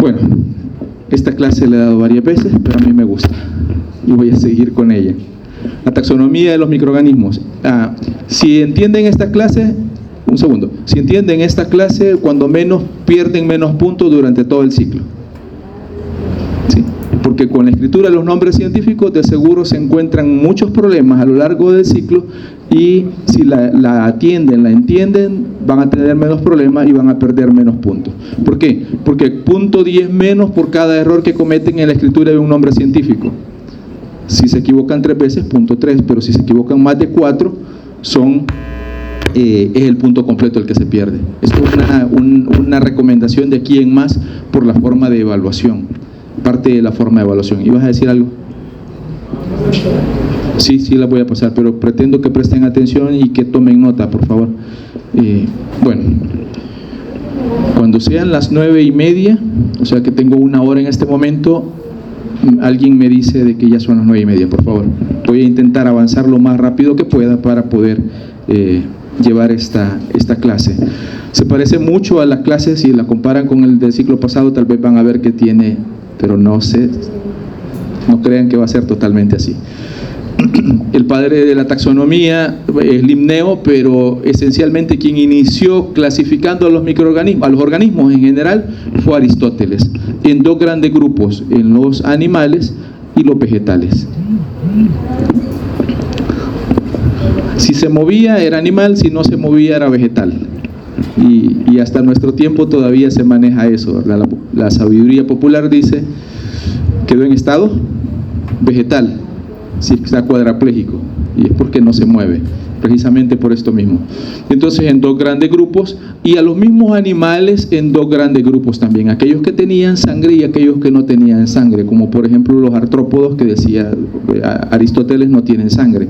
Bueno, esta clase la he dado varias veces, pero a mí me gusta y voy a seguir con ella. La taxonomía de los microorganismos. Si entienden esta clase, un segundo, si entienden esta clase, cuando menos pierden menos puntos durante todo el ciclo. ¿Sí? Porque con la escritura de los nombres científicos de seguro se encuentran muchos problemas a lo largo del ciclo, y si la atienden, la entienden, van a tener menos problemas y van a perder menos puntos. ¿Por qué? Porque punto 10 menos por cada error que cometen en la escritura de un nombre científico. Si se equivocan 3 veces, punto 3, pero si se equivocan más de 4, es el punto completo el que se pierde. Esto es una recomendación de aquí en más por la forma de evaluación, parte de la forma de evaluación. ¿Ibas a decir algo? Sí, la voy a pasar, pero pretendo que presten atención y que tomen nota, por favor. Bueno, cuando sean las 9:30, o sea que tengo 1 hora en este momento, alguien me dice de que ya son las 9:30, por favor. Voy a intentar avanzar lo más rápido que pueda para poder llevar esta clase. Se parece mucho a la clase, si la comparan con el del ciclo pasado, tal vez van a ver que tiene, pero no crean que va a ser totalmente así. El padre de la taxonomía es Limneo, pero esencialmente quien inició clasificando a los microorganismos, a los organismos en general, fue Aristóteles, en 2 grandes grupos, en los animales y los vegetales. Si se movía era animal, si no se movía era vegetal. Y hasta nuestro tiempo todavía se maneja eso, ¿verdad? La sabiduría popular dice: quedó en estado vegetal si está cuadraplégico, y es porque no se mueve, precisamente por esto mismo. Entonces, en 2 grandes grupos, y a los mismos animales en 2 grandes grupos también, aquellos que tenían sangre y aquellos que no tenían sangre, como por ejemplo los artrópodos, que decía Aristóteles, no tienen sangre.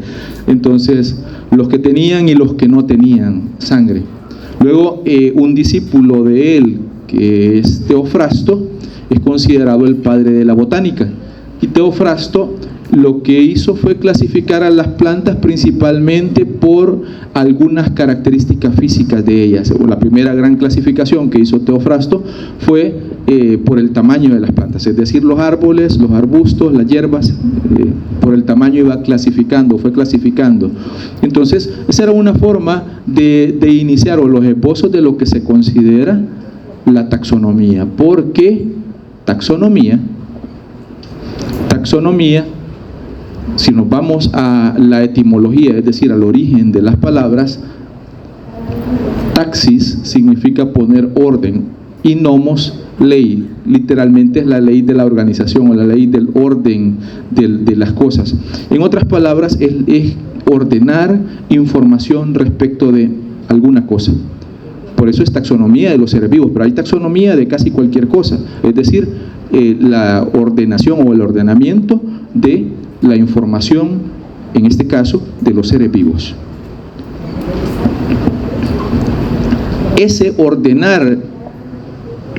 Entonces, los que tenían y los que no tenían sangre. Luego, un discípulo de él, que es Teofrasto, es considerado el padre de la botánica, y Teofrasto lo que hizo fue clasificar a las plantas principalmente por algunas características físicas de ellas. La primera gran clasificación que hizo Teofrasto fue por el tamaño de las plantas, es decir, los árboles, los arbustos, las hierbas, por el tamaño fue clasificando. Entonces, esa era una forma de iniciar, o los esbozos de lo que se considera la taxonomía, porque taxonomía, si nos vamos a la etimología, es decir, al origen de las palabras, taxis significa poner orden, y nomos, ley, literalmente es la ley de la organización o la ley del orden de las cosas. En otras palabras, es ordenar información respecto de alguna cosa. Por eso es taxonomía de los seres vivos, pero hay taxonomía de casi cualquier cosa, es decir, la ordenación o el ordenamiento de la información, en este caso, de los seres vivos. Ese ordenar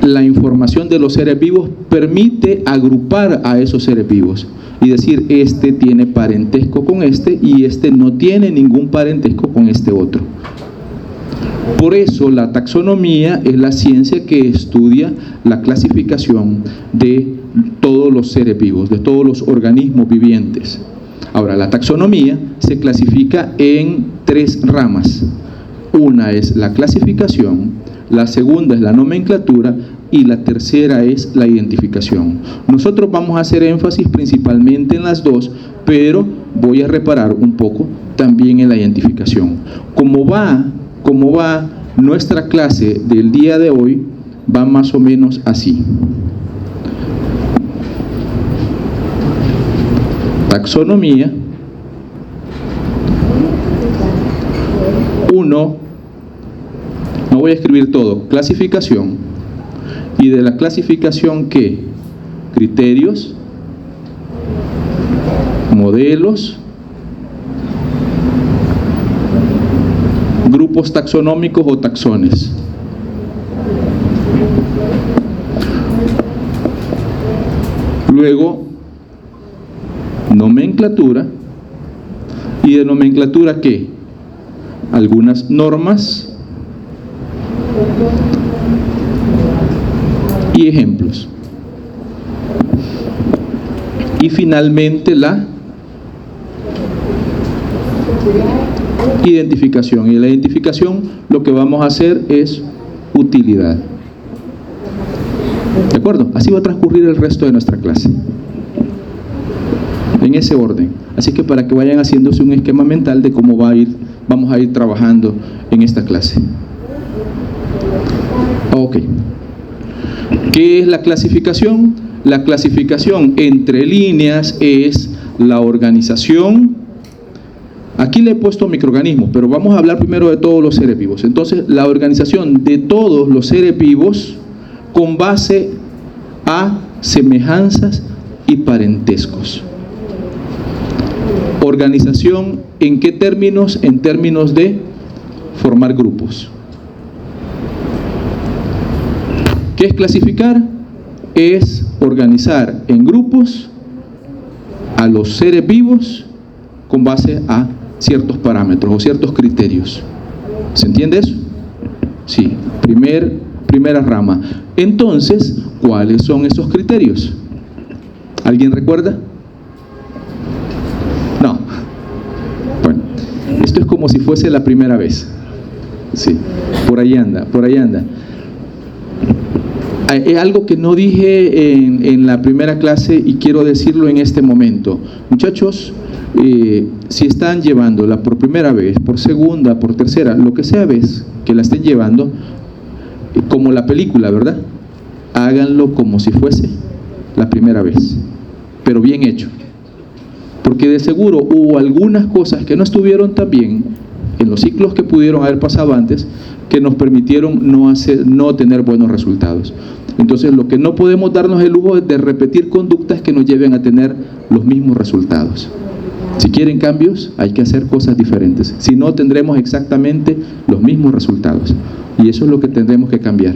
la información de los seres vivos permite agrupar a esos seres vivos y decir: este tiene parentesco con este y este no tiene ningún parentesco con este otro. Por eso la taxonomía es la ciencia que estudia la clasificación de todos los seres vivos, de todos los organismos vivientes. Ahora, la taxonomía se clasifica en 3 ramas. Una es la clasificación, la segunda es la nomenclatura y la tercera es la identificación. Nosotros vamos a hacer énfasis principalmente en las 2, pero voy a reparar un poco también en la identificación. Como va nuestra clase del día de hoy, va más o menos así. Taxonomía. 1, no voy a escribir todo, clasificación. Y de la clasificación, ¿qué? Criterios, modelos, grupos taxonómicos o taxones. Luego, nomenclatura. ¿Y de nomenclatura qué? Algunas normas y ejemplos. Y finalmente la identificación. Y la identificación lo que vamos a hacer es utilidad. ¿De acuerdo? Así va a transcurrir el resto de nuestra clase. En ese orden. Así que para que vayan haciéndose un esquema mental de cómo vamos a ir trabajando en esta clase. Ok. ¿Qué es la clasificación? La clasificación entre líneas es la organización. Aquí le he puesto microorganismos, pero vamos a hablar primero de todos los seres vivos. Entonces, la organización de todos los seres vivos con base a semejanzas y parentescos. Organización, ¿en qué términos? En términos de formar grupos. ¿Qué es clasificar? Es organizar en grupos a los seres vivos con base a ciertos parámetros o ciertos criterios. ¿Se entiende eso? Sí, primera rama. Entonces, ¿cuáles son esos criterios? ¿Alguien recuerda? No. Bueno, esto es como si fuese la primera vez. Sí, por ahí anda. Es algo que no dije en la primera clase y quiero decirlo en este momento. Muchachos, si están llevándola por primera vez, por segunda, por tercera, lo que sea vez que la estén llevando, como la película, ¿verdad? Háganlo como si fuese la primera vez, pero bien hecho. Porque de seguro hubo algunas cosas que no estuvieron tan bien en los ciclos que pudieron haber pasado antes, que nos permitieron no tener buenos resultados. Entonces, lo que no podemos darnos el lujo es de repetir conductas que nos lleven a tener los mismos resultados. Si quieren cambios, hay que hacer cosas diferentes. Si no, tendremos exactamente los mismos resultados. Y eso es lo que tendremos que cambiar.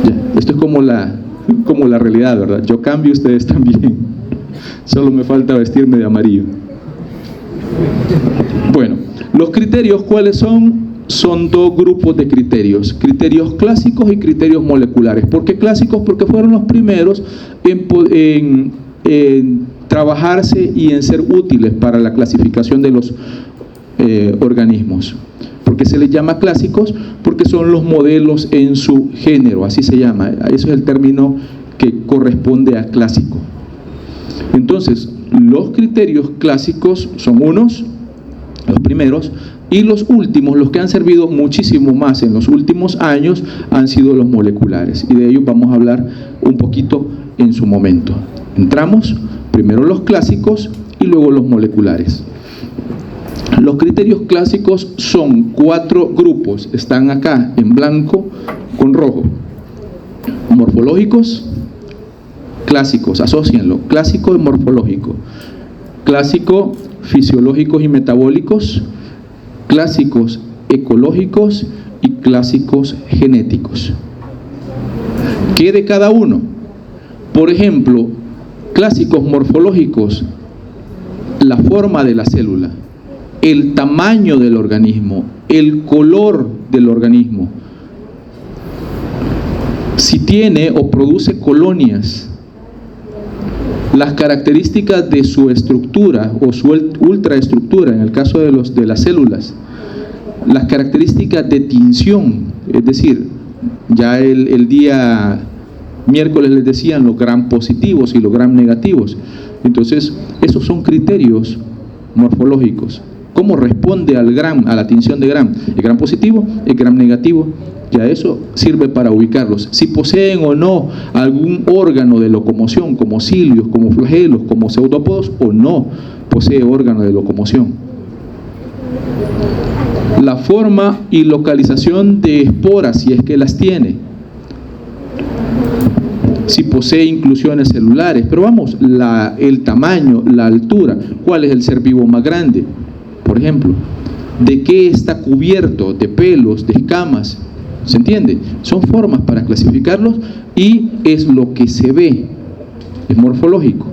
Ya, esto es como la realidad, ¿verdad? Yo cambio, ustedes también. Solo me falta vestirme de amarillo. Bueno, los criterios, ¿cuáles son? Son dos grupos de criterios clásicos y criterios moleculares. ¿Por qué clásicos? Porque fueron los primeros en trabajarse y en ser útiles para la clasificación de los organismos. ¿Por qué se les llama clásicos? Porque son los modelos en su género, así se llama. Eso es el término que corresponde a clásico. Entonces, los criterios clásicos son los primeros, y los últimos, los que han servido muchísimo más en los últimos años, han sido los moleculares, y de ellos vamos a hablar un poquito en su momento. Entramos, primero los clásicos y luego los moleculares. Los criterios clásicos son 4 grupos, están acá en blanco con rojo. Morfológicos, clásicos, asócienlo, clásico y morfológico. Clásico, fisiológicos y metabólicos, clásicos ecológicos y clásicos genéticos. ¿Qué de cada uno? Por ejemplo, clásicos morfológicos, la forma de la célula, el tamaño del organismo, el color del organismo, si tiene o produce colonias, las características de su estructura o su ultraestructura, en el caso de las células, las características de tinción, es decir, ya el día miércoles les decían los gram positivos y los gram negativos. Entonces, esos son criterios morfológicos. ¿Cómo responde al gram, a la tinción de gram? El gram positivo, el gram negativo. Ya eso sirve para ubicarlos. Si poseen o no algún órgano de locomoción, como cilios, como flagelos, como pseudópodos, o no posee órgano de locomoción. La forma y localización de esporas, si es que las tiene. Si posee inclusiones celulares. Pero vamos, el tamaño, la altura. ¿Cuál es el ser vivo más grande? Por ejemplo, ¿de qué está cubierto? ¿De pelos, de escamas? ¿Se entiende? Son formas para clasificarlos y es lo que se ve, es morfológico.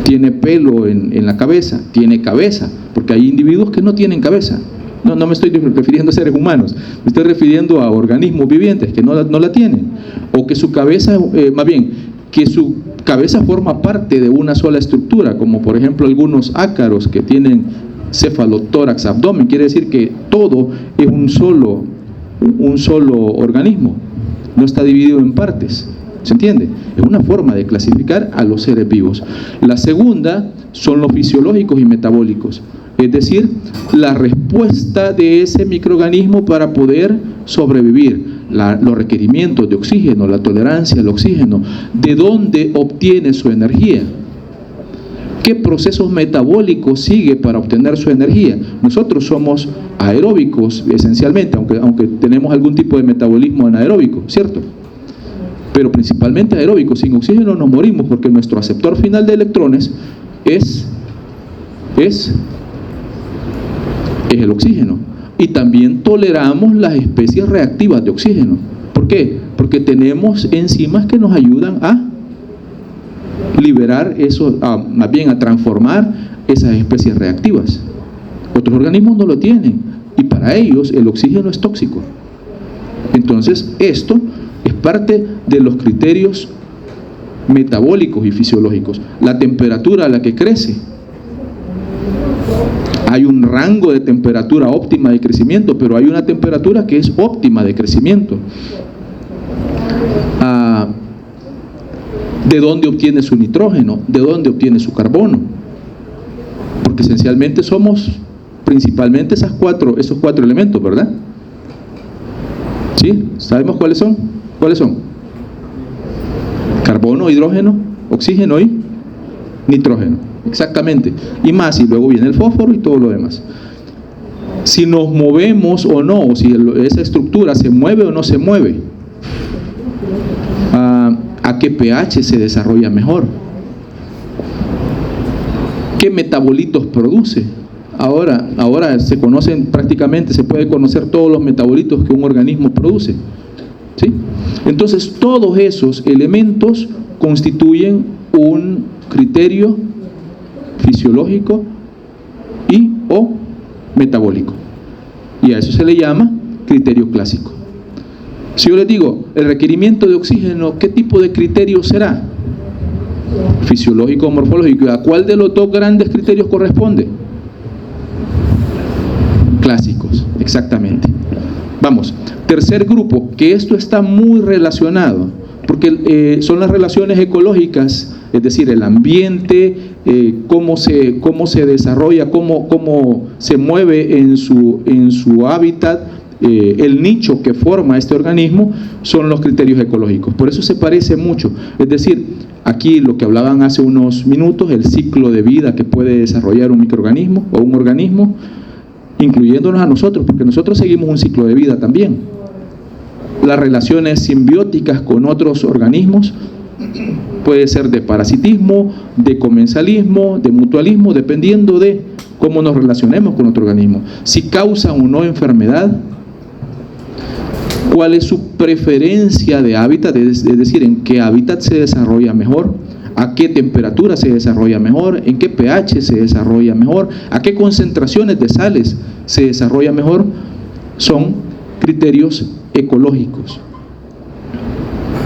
Tiene pelo en la cabeza, tiene cabeza, porque hay individuos que no tienen cabeza. No me estoy refiriendo a seres humanos, me estoy refiriendo a organismos vivientes que no la tienen. O que su cabeza, más bien, que su cabeza forma parte de una sola estructura, como por ejemplo algunos ácaros que tienen cefalotórax, abdomen, quiere decir que todo es un solo organismo, no está dividido en partes. ¿Se entiende? Es una forma de clasificar a los seres vivos. La segunda son los fisiológicos y metabólicos, es decir, la respuesta de ese microorganismo para poder sobrevivir, los requerimientos de oxígeno, la tolerancia al oxígeno, de dónde obtiene su energía, qué procesos metabólicos sigue para obtener su energía. Nosotros somos aeróbicos esencialmente, aunque tenemos algún tipo de metabolismo anaeróbico, ¿cierto? Pero principalmente aeróbicos. Sin oxígeno nos morimos, porque nuestro aceptor final de electrones es el oxígeno. Y también toleramos las especies reactivas de oxígeno. ¿Por qué? Porque tenemos enzimas que nos ayudan a liberar eso, más bien a transformar esas especies reactivas. Otros organismos no lo tienen, y para ellos el oxígeno es tóxico. Entonces esto es parte de los criterios metabólicos y fisiológicos. La temperatura a la que crece. Hay un rango de temperatura óptima de crecimiento, pero hay una temperatura que es óptima de crecimiento. ¿De dónde obtiene su nitrógeno? ¿De dónde obtiene su carbono? Porque esencialmente somos principalmente esos cuatro elementos, ¿verdad? ¿Sí? ¿Sabemos cuáles son? ¿Cuáles son? Carbono, hidrógeno, oxígeno y nitrógeno. Exactamente. Y más, y luego viene el fósforo y todo lo demás. Si nos movemos o no, o si esa estructura se mueve o no se mueve, ¿a qué pH se desarrolla mejor? ¿Qué metabolitos produce? Ahora se conocen prácticamente, se puede conocer todos los metabolitos que un organismo produce, ¿sí? Entonces todos esos elementos constituyen un criterio fisiológico y o metabólico, y a eso se le llama criterio clásico. Si yo les digo el requerimiento de oxígeno, ¿qué tipo de criterio será? Fisiológico o morfológico. ¿A cuál de los dos grandes criterios corresponde? Clásicos, exactamente. Vamos, tercer grupo, que esto está muy relacionado, porque son las relaciones ecológicas, es decir, el ambiente, cómo se desarrolla, cómo se mueve en su hábitat, el nicho que forma este organismo, son los criterios ecológicos. Por eso se parece mucho. Es decir, aquí lo que hablaban hace unos minutos, el ciclo de vida que puede desarrollar un microorganismo o un organismo, incluyéndonos a nosotros, porque nosotros seguimos un ciclo de vida también. Las relaciones simbióticas con otros organismos puede ser de parasitismo, de comensalismo, de mutualismo, dependiendo de cómo nos relacionemos con otro organismo. Si causa o no enfermedad, cuál es su preferencia de hábitat, es decir, en qué hábitat se desarrolla mejor, a qué temperatura se desarrolla mejor, en qué pH se desarrolla mejor, a qué concentraciones de sales se desarrolla mejor, son criterios ecológicos.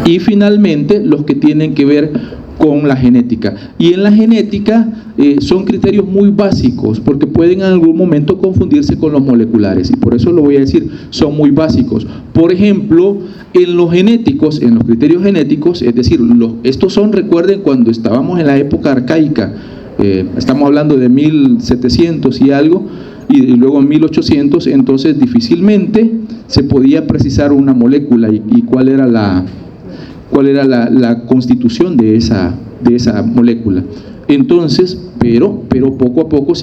Y finalmente los que tienen que ver con la genética. Y en la genética son criterios muy básicos, porque pueden en algún momento confundirse con los moleculares, y por eso lo voy a decir, son muy básicos. Por ejemplo, en los genéticos, en los criterios genéticos, es decir, estos son, recuerden, cuando estábamos en la época arcaica, estamos hablando de 1700 y algo, y luego en 1800, entonces difícilmente se podía precisar una molécula y cuál era la constitución de esa molécula. Entonces, pero poco a poco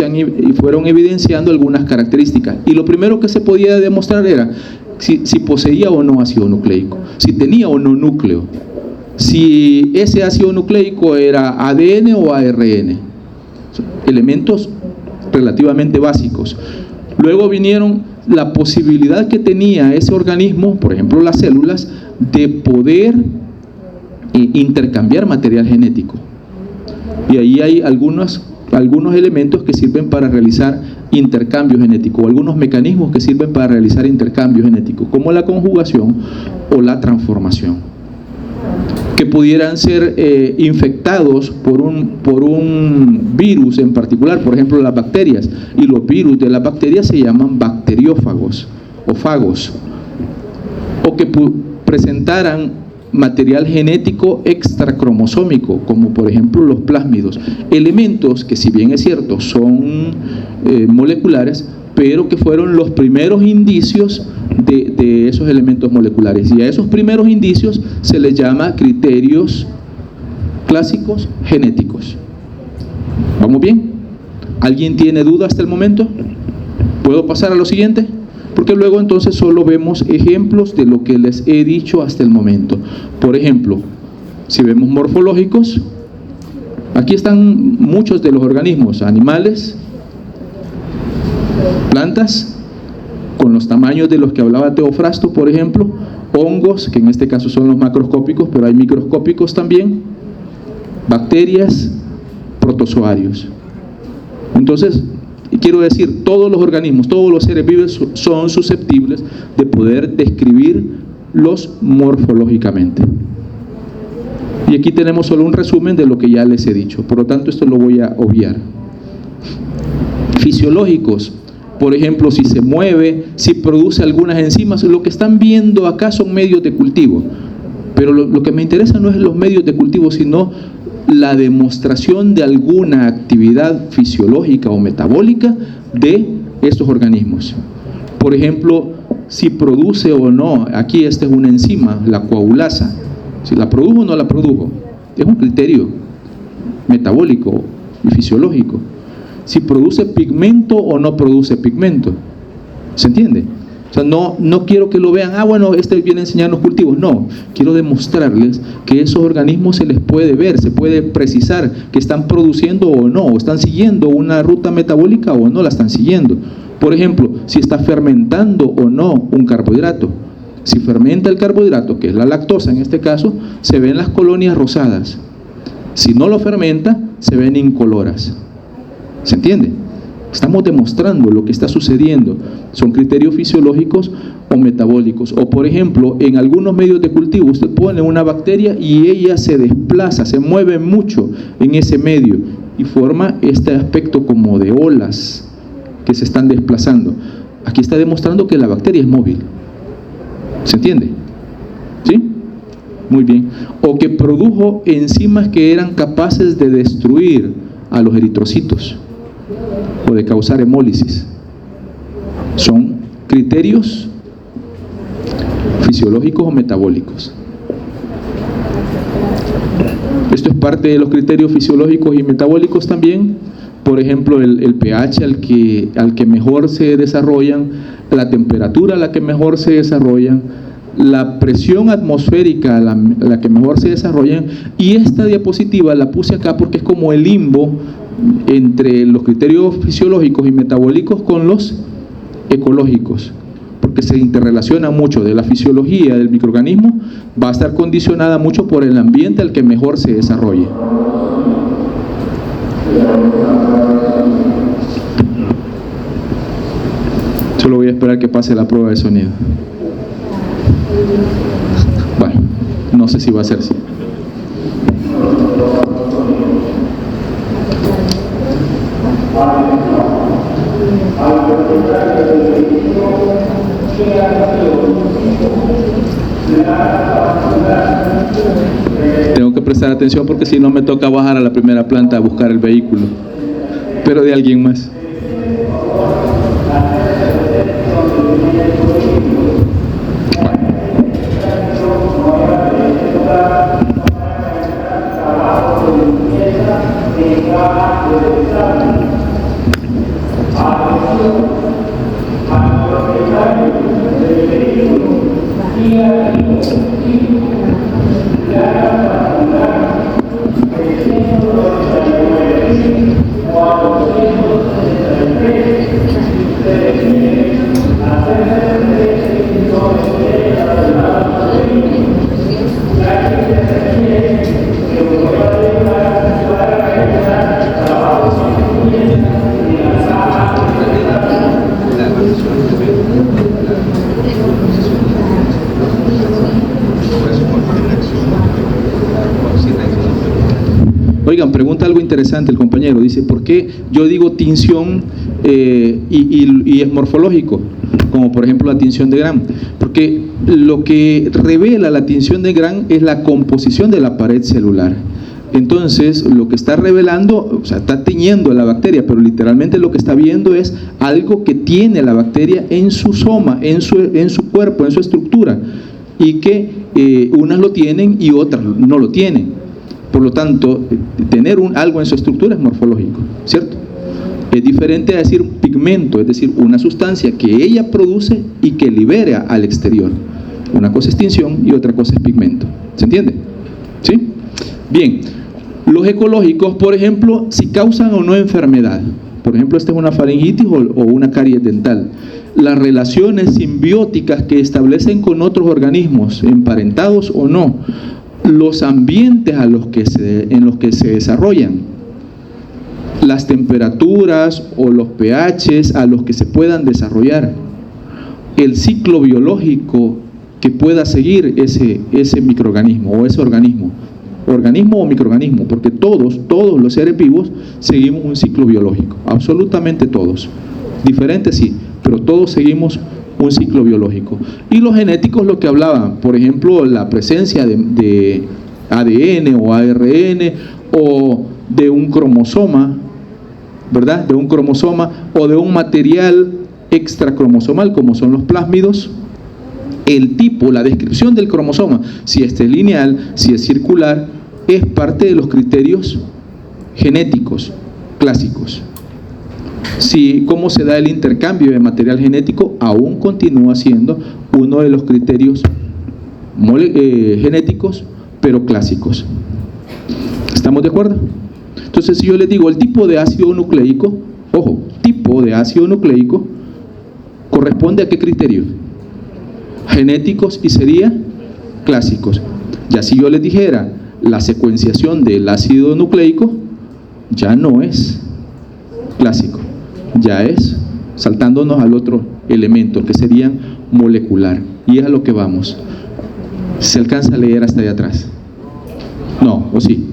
fueron evidenciando algunas características, y lo primero que se podía demostrar era si poseía o no ácido nucleico, si tenía o no núcleo, si ese ácido nucleico era ADN o ARN, elementos relativamente básicos. Luego vinieron la posibilidad que tenía ese organismo, por ejemplo las células, de poder intercambiar material genético, y ahí hay algunos elementos que sirven para realizar intercambio genético, o algunos mecanismos que sirven para realizar intercambio genético, como la conjugación o la transformación. que pudieran ser infectados por un virus en particular, por ejemplo las bacterias, y los virus de las bacterias se llaman bacteriófagos o fagos, o que presentaran material genético extracromosómico, como por ejemplo los plásmidos, elementos que, si bien es cierto, son moleculares, pero que fueron los primeros indicios de esos elementos moleculares, y a esos primeros indicios se les llama criterios clásicos genéticos. ¿Vamos bien? ¿Alguien tiene duda hasta el momento? ¿Puedo pasar a lo siguiente? Porque luego entonces solo vemos ejemplos de lo que les he dicho hasta el momento. Por ejemplo, si vemos morfológicos, aquí están muchos de los organismos: animales, plantas, con los tamaños de los que hablaba Teofrasto, por ejemplo, hongos, que en este caso son los macroscópicos, pero hay microscópicos también, bacterias, protozoarios. Entonces, quiero decir, todos los organismos, todos los seres vivos son susceptibles de poder describirlos morfológicamente. Y aquí tenemos solo un resumen de lo que ya les he dicho, por lo tanto esto lo voy a obviar. Fisiológicos, por ejemplo, si se mueve, si produce algunas enzimas, lo que están viendo acá son medios de cultivo, pero lo que me interesa no es los medios de cultivo, sino la demostración de alguna actividad fisiológica o metabólica de estos organismos. Por ejemplo, si produce o no, aquí esta es una enzima, la coagulasa, si la produjo o no la produjo, es un criterio metabólico y fisiológico. Si produce pigmento o no produce pigmento, ¿se entiende? O sea, no quiero que lo vean, bueno, este viene a enseñarnos cultivos. No, quiero demostrarles que esos organismos se les puede ver, se puede precisar que están produciendo o no, o están siguiendo una ruta metabólica o no la están siguiendo. Por ejemplo, si está fermentando o no un carbohidrato. Si fermenta el carbohidrato, que es la lactosa en este caso, se ven las colonias rosadas. Si no lo fermenta, se ven incoloras. ¿Se entiende? Estamos demostrando lo que está sucediendo. Son criterios fisiológicos o metabólicos. O por ejemplo, en algunos medios de cultivo usted pone una bacteria y ella se desplaza, se mueve mucho en ese medio y forma este aspecto como de olas que se están desplazando. Aquí está demostrando que la bacteria es móvil. ¿Se entiende? ¿Sí? Muy bien. O que produjo enzimas que eran capaces de destruir a los eritrocitos o de causar hemólisis. Son criterios fisiológicos o metabólicos. Esto es parte de los criterios fisiológicos y metabólicos también. Por ejemplo, el pH al que mejor se desarrollan, la temperatura a la que mejor se desarrollan, la presión atmosférica a la que mejor se desarrollan. Y esta diapositiva la puse acá porque es como el limbo entre los criterios fisiológicos y metabólicos con los ecológicos, porque se interrelaciona mucho. De la fisiología del microorganismo va a estar condicionada mucho por el ambiente al que mejor se desarrolle. Solo voy a esperar que pase la prueba de sonido. Bueno, no sé si va a ser así. Tengo que prestar atención porque si no me toca bajar a la primera planta a buscar el vehículo, pero de alguien más. pregunta algo interesante el compañero, dice, ¿por qué yo digo tinción y es morfológico? Como por ejemplo la tinción de Gram. Porque lo que revela la tinción de Gram es la composición de la pared celular. Entonces, lo que está revelando, o sea, está tiñendo a la bacteria, pero literalmente lo que está viendo es algo que tiene la bacteria en su soma, en su cuerpo, en su estructura, y que unas lo tienen y otras no lo tienen. Por lo tanto, tener algo en su estructura es morfológico, ¿cierto? Es diferente a decir pigmento, es decir, una sustancia que ella produce y que libera al exterior. Una cosa es tinción y otra cosa es pigmento. ¿Se entiende? ¿Sí? Bien, los ecológicos, por ejemplo, si causan o no enfermedad. Por ejemplo, esta es una faringitis o una caries dental. Las relaciones simbióticas que establecen con otros organismos, emparentados o no, los ambientes en los que se desarrollan, las temperaturas o los pHs a los que se puedan desarrollar, el ciclo biológico que pueda seguir ese microorganismo o ese organismo o microorganismo, porque todos los seres vivos seguimos un ciclo biológico, absolutamente todos, diferentes sí, pero todos seguimos un ciclo biológico. Y los genéticos, lo que hablaban, por ejemplo, la presencia de ADN o ARN o de un cromosoma, ¿verdad? De un cromosoma o de un material extracromosomal como son los plásmidos, el tipo, la descripción del cromosoma, si este es lineal, si es circular, es parte de los criterios genéticos clásicos. Si cómo se da el intercambio de material genético aún continúa siendo uno de los criterios genéticos, pero clásicos. ¿Estamos de acuerdo? Entonces, si yo les digo el tipo de ácido nucleico, ojo, tipo de ácido nucleico, ¿corresponde a qué criterio? Genéticos y sería clásicos. Ya si yo les dijera la secuenciación del ácido nucleico, ya no es clásico, ya es saltándonos al otro elemento que sería molecular, y es a lo que vamos. ¿Se alcanza a leer hasta allá atrás? No, ¿o sí?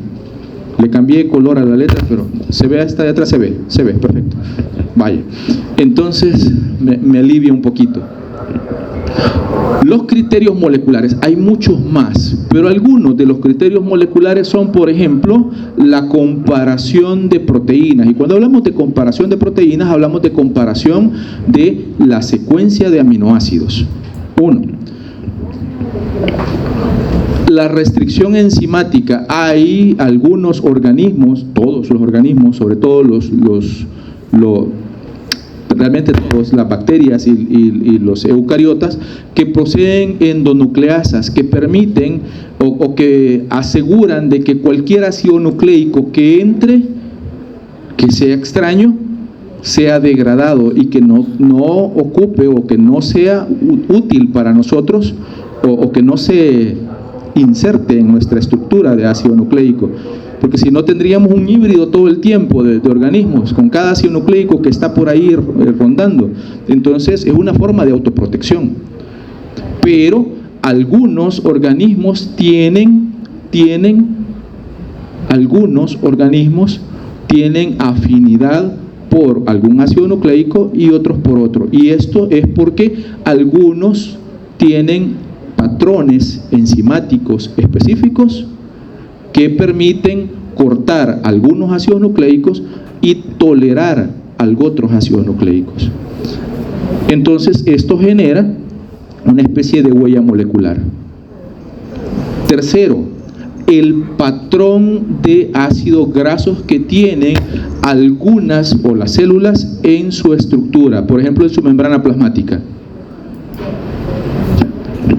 Le cambié color a la letra, pero ¿se ve hasta allá atrás? Se ve, perfecto. Vaya, entonces me alivia un poquito. Los criterios moleculares, hay muchos más, pero algunos de los criterios moleculares son, por ejemplo, la comparación de proteínas. Y cuando hablamos de comparación de proteínas, hablamos de comparación de la secuencia de aminoácidos. 1. La restricción enzimática. Hay algunos organismos, todos los organismos, sobre todo realmente todas las bacterias y los eucariotas, que poseen endonucleasas que permiten o que aseguran de que cualquier ácido nucleico que entre, que sea extraño, sea degradado y que no ocupe o que no sea útil para nosotros o que no se inserte en nuestra estructura de ácido nucleico. Porque si no, tendríamos un híbrido todo el tiempo de organismos, con cada ácido nucleico que está por ahí rondando. Entonces, es una forma de autoprotección. Pero algunos organismos tienen afinidad por algún ácido nucleico y otros por otro. Y esto es porque algunos tienen patrones enzimáticos específicos que permiten cortar algunos ácidos nucleicos y tolerar otros ácidos nucleicos. Entonces, esto genera una especie de huella molecular. Tercero, el patrón de ácidos grasos que tienen algunas o las células en su estructura, por ejemplo, en su membrana plasmática.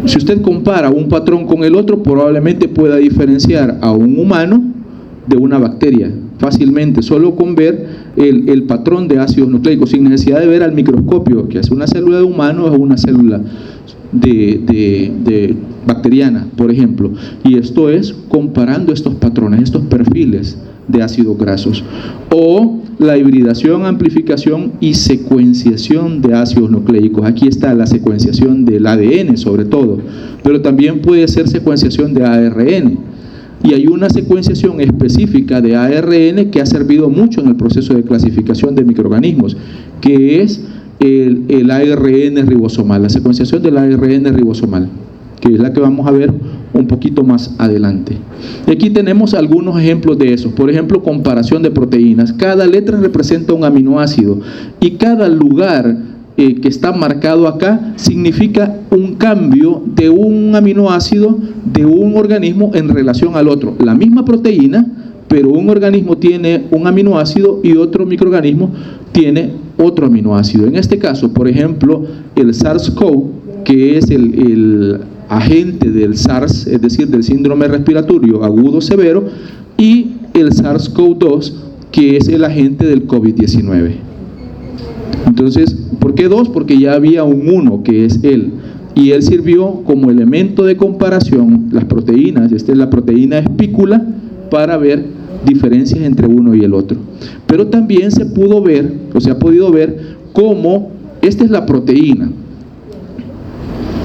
Si usted compara un patrón con el otro, probablemente pueda diferenciar a un humano de una bacteria fácilmente, solo con ver el patrón de ácidos nucleicos, sin necesidad de ver al microscopio que es una célula de humano o una célula de bacteriana, por ejemplo. Y esto es comparando estos patrones, estos perfiles de ácidos grasos, o la hibridación, amplificación y secuenciación de ácidos nucleicos. Aquí está la secuenciación del ADN sobre todo, pero también puede ser secuenciación de ARN. y hay una secuenciación específica de ARN que ha servido mucho en el proceso de clasificación de microorganismos, que es el ARN ribosomal, la secuenciación del ARN ribosomal, que es la que vamos a ver un poquito más adelante. Y aquí tenemos algunos ejemplos de eso. Por ejemplo, comparación de proteínas. Cada letra representa un aminoácido y cada lugar que está marcado acá significa un cambio de un aminoácido de un organismo en relación al otro. La misma proteína, pero un organismo tiene un aminoácido y otro microorganismo tiene otro aminoácido. En este caso, por ejemplo, el SARS-CoV, que es el agente del SARS, es decir, del síndrome respiratorio agudo severo, y el SARS-CoV-2, que es el agente del COVID-19. Entonces, ¿por qué 2? Porque ya había un 1, que es él, y él sirvió como elemento de comparación, las proteínas. Esta es la proteína espícula, para ver diferencias entre uno y el otro. Pero también se pudo ver, o se ha podido ver, cómo esta es la proteína,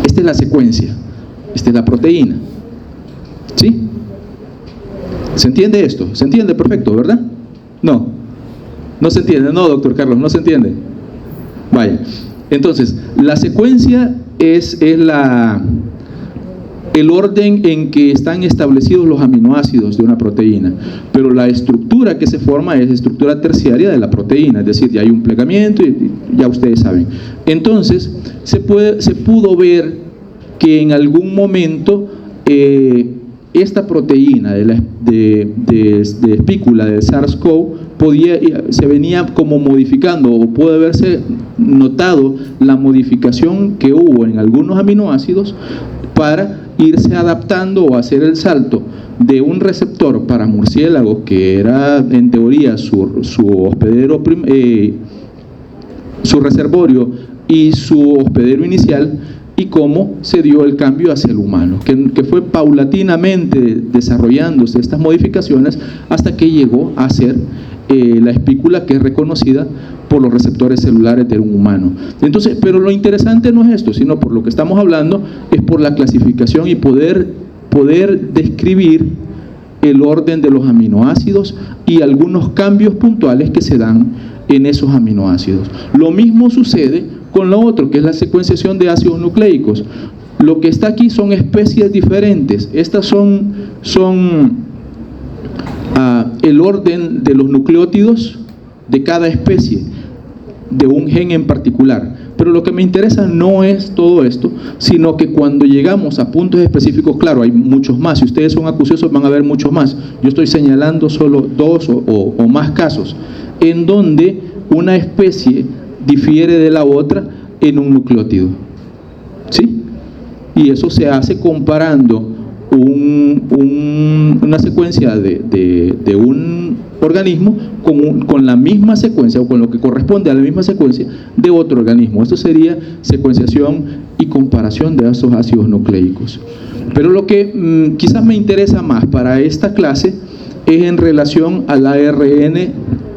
esta es la secuencia, esta es la proteína. ¿Sí? ¿Se entiende esto? ¿Se entiende perfecto, verdad? No. ¿No se entiende? No, doctor Carlos, no se entiende. Vaya. Entonces, la secuencia es el orden en que están establecidos los aminoácidos de una proteína, pero la estructura que se forma es estructura terciaria de la proteína, es decir, ya hay un plegamiento y ya ustedes saben. Entonces, se pudo ver que en algún momento esta proteína de espícula del SARS-CoV se venía como modificando, o puede haberse notado la modificación que hubo en algunos aminoácidos para irse adaptando o hacer el salto de un receptor para murciélagos, que era en teoría su hospedero, su reservorio y su hospedero inicial, y cómo se dio el cambio hacia el humano, que fue paulatinamente desarrollándose estas modificaciones hasta que llegó a ser la espícula que es reconocida por los receptores celulares de un humano. Entonces, pero lo interesante no es esto, sino por lo que estamos hablando, es por la clasificación y poder describir el orden de los aminoácidos y algunos cambios puntuales que se dan en esos aminoácidos. Lo mismo sucede con lo otro, que es la secuenciación de ácidos nucleicos. Lo que está aquí son especies diferentes. Estas son el orden de los nucleótidos de cada especie, de un gen en particular. Pero lo que me interesa no es todo esto, sino que cuando llegamos a puntos específicos, claro, hay muchos más. Si ustedes son acuciosos van a ver muchos más. Yo estoy señalando solo 2 o más casos, en donde una especie difiere de la otra en un nucleótido. ¿Sí? Y eso se hace comparando una secuencia de un organismo con la misma secuencia, o con lo que corresponde a la misma secuencia de otro organismo. Esto sería secuenciación y comparación de esos ácidos nucleicos. Pero lo que quizás me interesa más para esta clase es en relación al ARN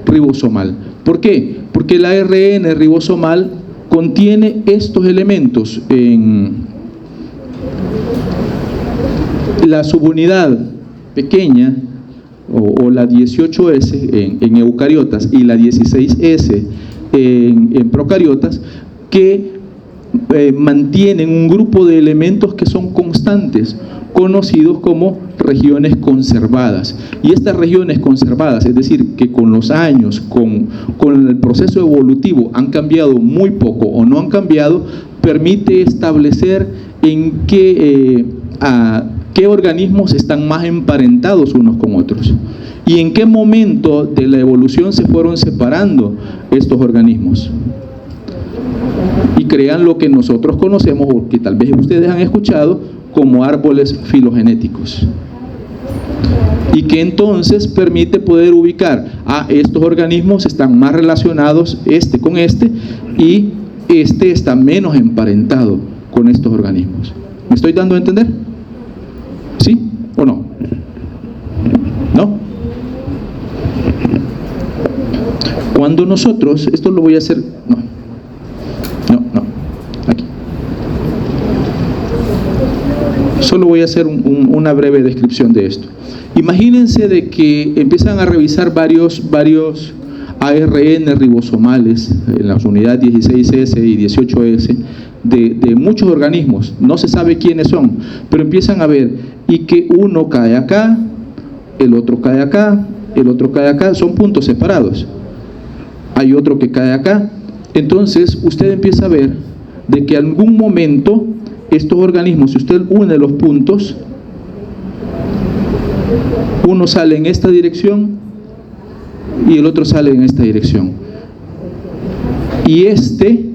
ribosomal. ¿Por qué? Porque el ARN ribosomal contiene estos elementos en la subunidad pequeña, o la 18S en eucariotas y la 16S en procariotas, que mantienen un grupo de elementos que son constantes, conocidos como regiones conservadas. Y estas regiones conservadas, es decir, que con los años, con el proceso evolutivo han cambiado muy poco o no han cambiado, permite establecer en qué organismos están más emparentados unos con otros y en qué momento de la evolución se fueron separando estos organismos y crean lo que nosotros conocemos, o que tal vez ustedes han escuchado, como árboles filogenéticos, y que entonces permite poder ubicar estos organismos están más relacionados con este, y este está menos emparentado con estos organismos. ¿Me estoy dando a entender? ¿Sí o no? ¿No? Cuando nosotros, esto lo voy a hacer, aquí. Solo voy a hacer una breve descripción de esto. Imagínense de que empiezan a revisar varios ARN ribosomales en las unidades 16S y 18S de muchos organismos. No se sabe quiénes son, pero empiezan a ver y que uno cae acá, el otro cae acá, el otro cae acá, son puntos separados. Hay otro que cae acá. Entonces usted empieza a ver de que en algún momento estos organismos, si usted une los puntos, uno sale en esta dirección y el otro sale en esta dirección. Y este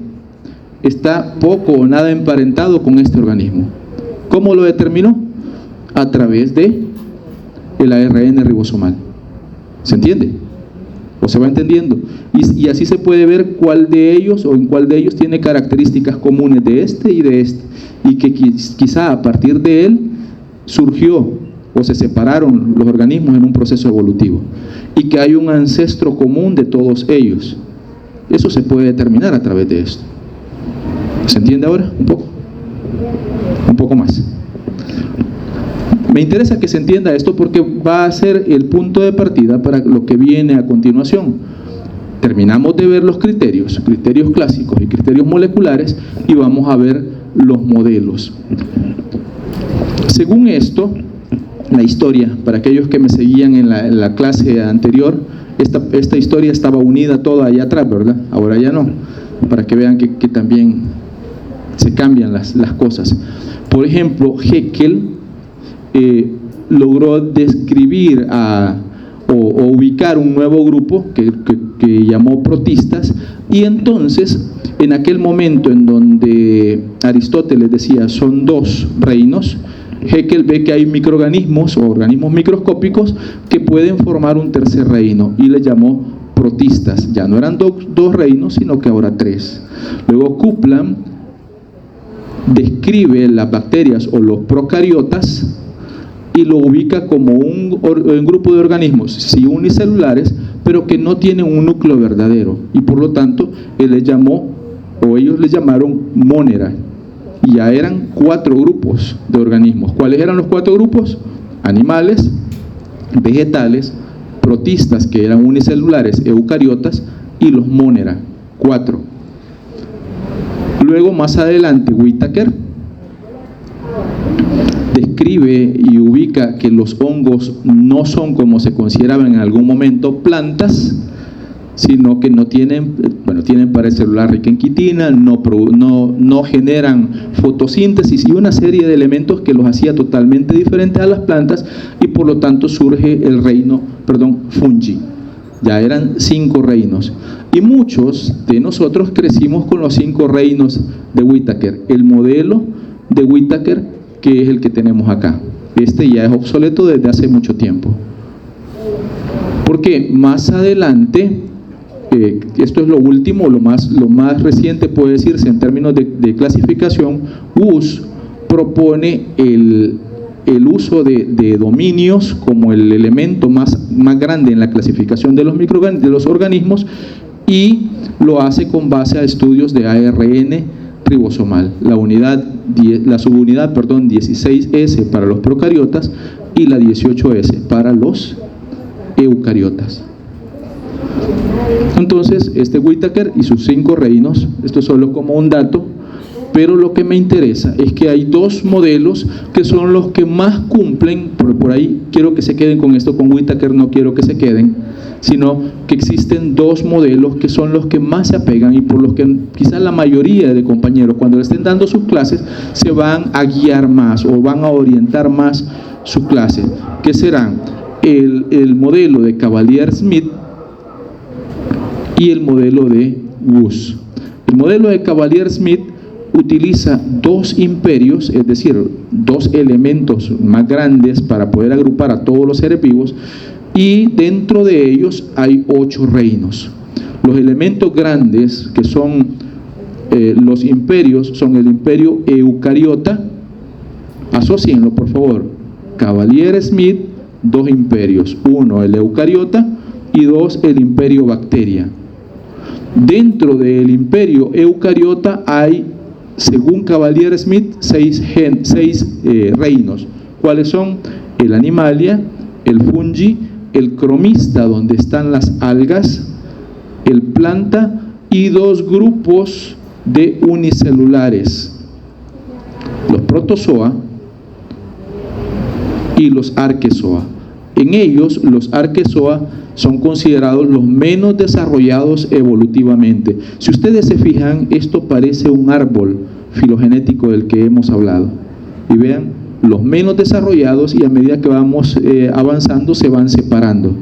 está poco o nada emparentado con este organismo. ¿Cómo lo determinó? A través de el ARN ribosomal. ¿Se entiende? ¿O se va entendiendo? Y así se puede ver cuál de ellos o en cuál de ellos tiene características comunes de este y de este. Y que quizá a partir de él surgió o se separaron los organismos en un proceso evolutivo. Y que hay un ancestro común de todos ellos. Eso se puede determinar a través de esto. ¿Se entiende ahora? Un poco. Un poco más. Me interesa que se entienda esto porque va a ser el punto de partida para lo que viene a continuación. Terminamos de ver los criterios clásicos y criterios moleculares y vamos a ver los modelos. Según esto, la historia, para aquellos que me seguían en la clase anterior, esta historia estaba unida toda allá atrás, ¿verdad? Ahora ya no, para que vean que también se cambian las cosas. Por ejemplo, Haeckel logró describir o ubicar un nuevo grupo que llamó protistas, y entonces en aquel momento en donde Aristóteles decía son dos reinos, Haeckel ve que hay microorganismos o organismos microscópicos que pueden formar un tercer reino y le llamó protistas. Ya no eran dos reinos, sino que ahora tres. Luego Kuplan describe las bacterias o los procariotas y lo ubica como un grupo de organismos, sí unicelulares, pero que no tienen un núcleo verdadero, y por lo tanto él le llamó, o ellos le llamaron monera, y ya eran 4 grupos de organismos. ¿Cuáles eran los 4 grupos? Animales, vegetales, protistas, que eran unicelulares, eucariotas, y los monera, 4. Luego más adelante Whittaker describe y ubica que los hongos no son, como se consideraban en algún momento, plantas, sino que no tienen, tienen pared celular rica en quitina, no generan fotosíntesis y una serie de elementos que los hacía totalmente diferentes a las plantas, y por lo tanto surge el reino, fungi. Ya eran 5 reinos. Y muchos de nosotros crecimos con los 5 reinos de Whittaker. El modelo de Whittaker, que es el que tenemos acá. Este ya es obsoleto desde hace mucho tiempo. Porque más adelante, esto es lo último, lo más reciente puede decirse en términos de clasificación, Woese propone el uso de dominios como el elemento más grande en la clasificación de los organismos, y lo hace con base a estudios de ARN ribosomal, la subunidad 16S para los procariotas y la 18S para los eucariotas. Entonces, Whittaker y sus 5 reinos, esto es solo como un dato, pero lo que me interesa es que hay 2 modelos que son los que más cumplen, por ahí quiero que se queden con esto, con Whittaker no quiero que se queden, sino que existen 2 modelos que son los que más se apegan y por los que quizás la mayoría de compañeros cuando le estén dando sus clases se van a guiar más o van a orientar más su clase, que serán el modelo de Cavalier-Smith y el modelo de Woese. El modelo de Cavalier-Smith utiliza 2 imperios, es decir, 2 elementos más grandes para poder agrupar a todos los seres vivos, y dentro de ellos hay 8 reinos. Los elementos grandes que son los imperios son el imperio eucariota, asócienlo por favor, Cavalier-Smith, 2 imperios, 1 el eucariota y 2 el imperio bacteria. Dentro del imperio eucariota hay según Cavalier-Smith, seis reinos. ¿Cuáles son? El Animalia, el Fungi, el Cromista, donde están las algas, el Planta y 2 grupos de unicelulares, los Protozoa y los Arquezoa. En ellos, los Arquezoa son considerados los menos desarrollados evolutivamente. Si ustedes se fijan, esto parece un árbol filogenético del que hemos hablado. Y vean, los menos desarrollados, y a medida que vamos avanzando se van separando.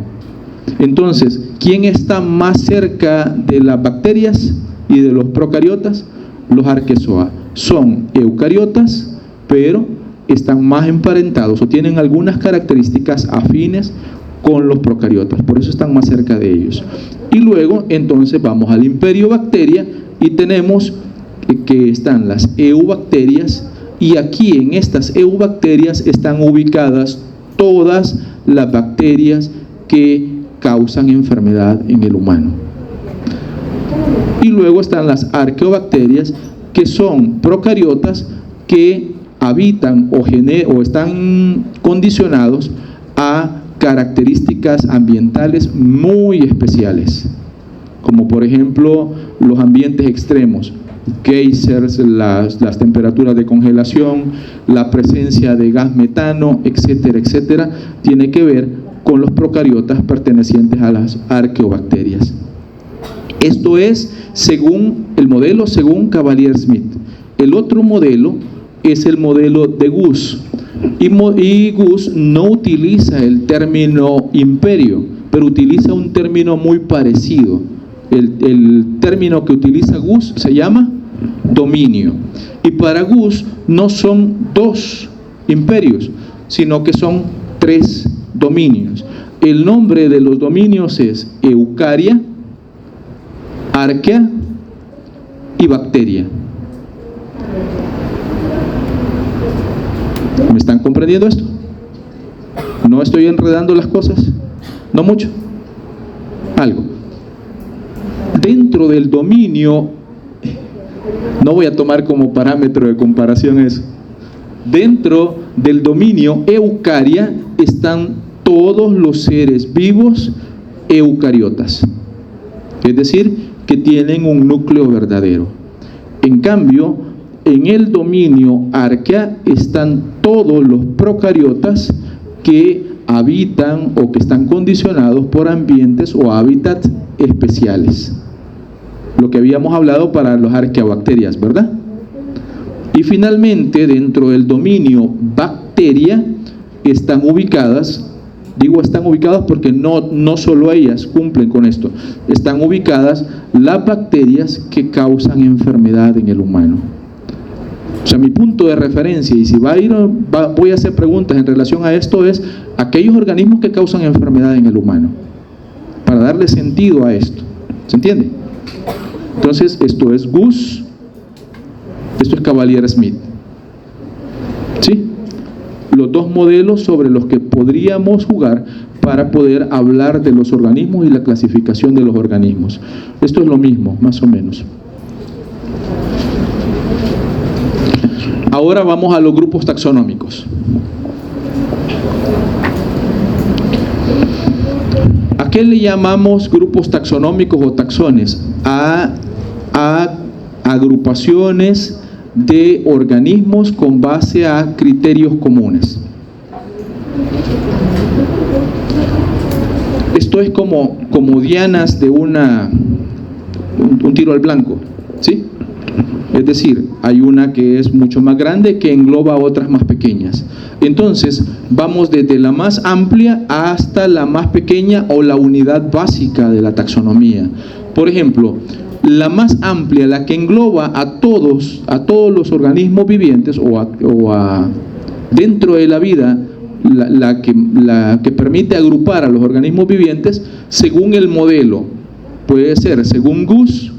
Entonces, ¿quién está más cerca de las bacterias y de los procariotas? Los Arquezoa. Son eucariotas, pero están más emparentados o tienen algunas características afines con los procariotas, por eso están más cerca de ellos. Y luego entonces vamos al imperio bacteria y tenemos que están las eubacterias, y aquí en estas eubacterias están ubicadas todas las bacterias que causan enfermedad en el humano. Y luego están las arqueobacterias, que son procariotas que habitan o están condicionados a características ambientales muy especiales, como por ejemplo los ambientes extremos, geysers, las temperaturas de congelación, la presencia de gas metano, etcétera, etcétera, tiene que ver con los procariotas pertenecientes a las arqueobacterias. Esto es según el modelo, según Cavalier-Smith. El otro modelo es el modelo de Gus, y Gus no utiliza el término imperio, pero utiliza un término muy parecido. El término que utiliza Gus se llama dominio, y para Gus no son 2 imperios, sino que son 3 dominios. El nombre de los dominios es Eucaria, Arquea y Bacteria. ¿Me están comprendiendo esto? ¿No estoy enredando las cosas? ¿No mucho? Algo. Dentro del dominio, no voy a tomar como parámetro de comparación eso. Dentro del dominio Eucaria están todos los seres vivos eucariotas, es decir, que tienen un núcleo verdadero. En cambio, en el dominio Arquea están todos los procariotas que habitan o que están condicionados por ambientes o hábitats especiales. Lo que habíamos hablado para los arqueobacterias, ¿verdad? Y finalmente, dentro del dominio Bacteria están ubicadas, digo están ubicadas porque no solo ellas cumplen con esto, están ubicadas las bacterias que causan enfermedad en el humano. O sea, mi punto de referencia, y si voy a hacer preguntas en relación a esto, es aquellos organismos que causan enfermedad en el humano, para darle sentido a esto. ¿Se entiende? Entonces, esto es Gus, esto es Cavalier-Smith. ¿Sí? Los 2 modelos sobre los que podríamos jugar para poder hablar de los organismos y la clasificación de los organismos. Esto es lo mismo, más o menos. Ahora vamos a los grupos taxonómicos. ¿A qué le llamamos grupos taxonómicos o taxones? A agrupaciones de organismos con base a criterios comunes. Esto es como dianas de un tiro al blanco, ¿sí? Es decir, hay una que es mucho más grande que engloba a otras más pequeñas. Entonces, vamos desde la más amplia hasta la más pequeña o la unidad básica de la taxonomía. Por ejemplo, la más amplia, la que engloba a todos los organismos vivientes dentro de la vida, la que permite agrupar a los organismos vivientes según el modelo. Puede ser, según Gus,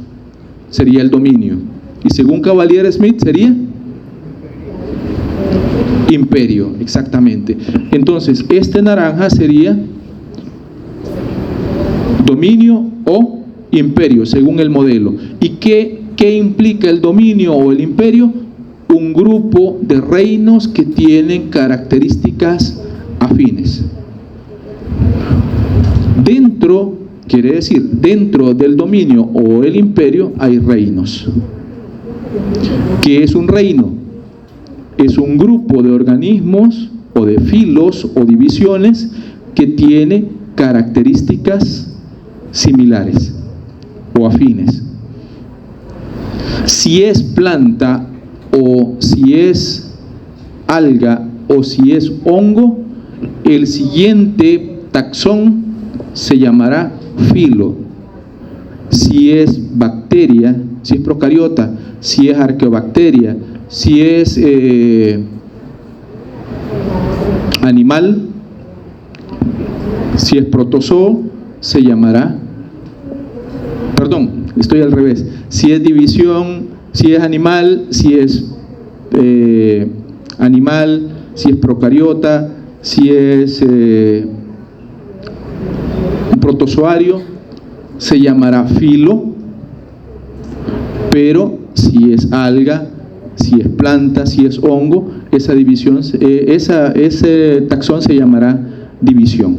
sería el dominio, y según Cavalier-Smith sería imperio, exactamente. Entonces, este naranja sería dominio o imperio, según el modelo. ¿Y qué ¿Qué implica el dominio o el imperio? Un grupo de reinos que tienen características afines. Quiere decir, dentro del dominio o el imperio hay reinos. ¿Qué es un reino? Es un grupo de organismos o de filos o divisiones que tiene características similares o afines. Si es planta o si es alga o si es hongo, el siguiente taxón se llamará filo. Si es bacteria, si es procariota, si es arqueobacteria, si es animal, si es protozoo, se llamará, perdón, estoy al revés, si es división, si es animal, si es animal, si es procariota, si es un protozoario, se llamará filo, pero si es alga, si es planta, si es hongo, esa división, ese taxón se llamará división.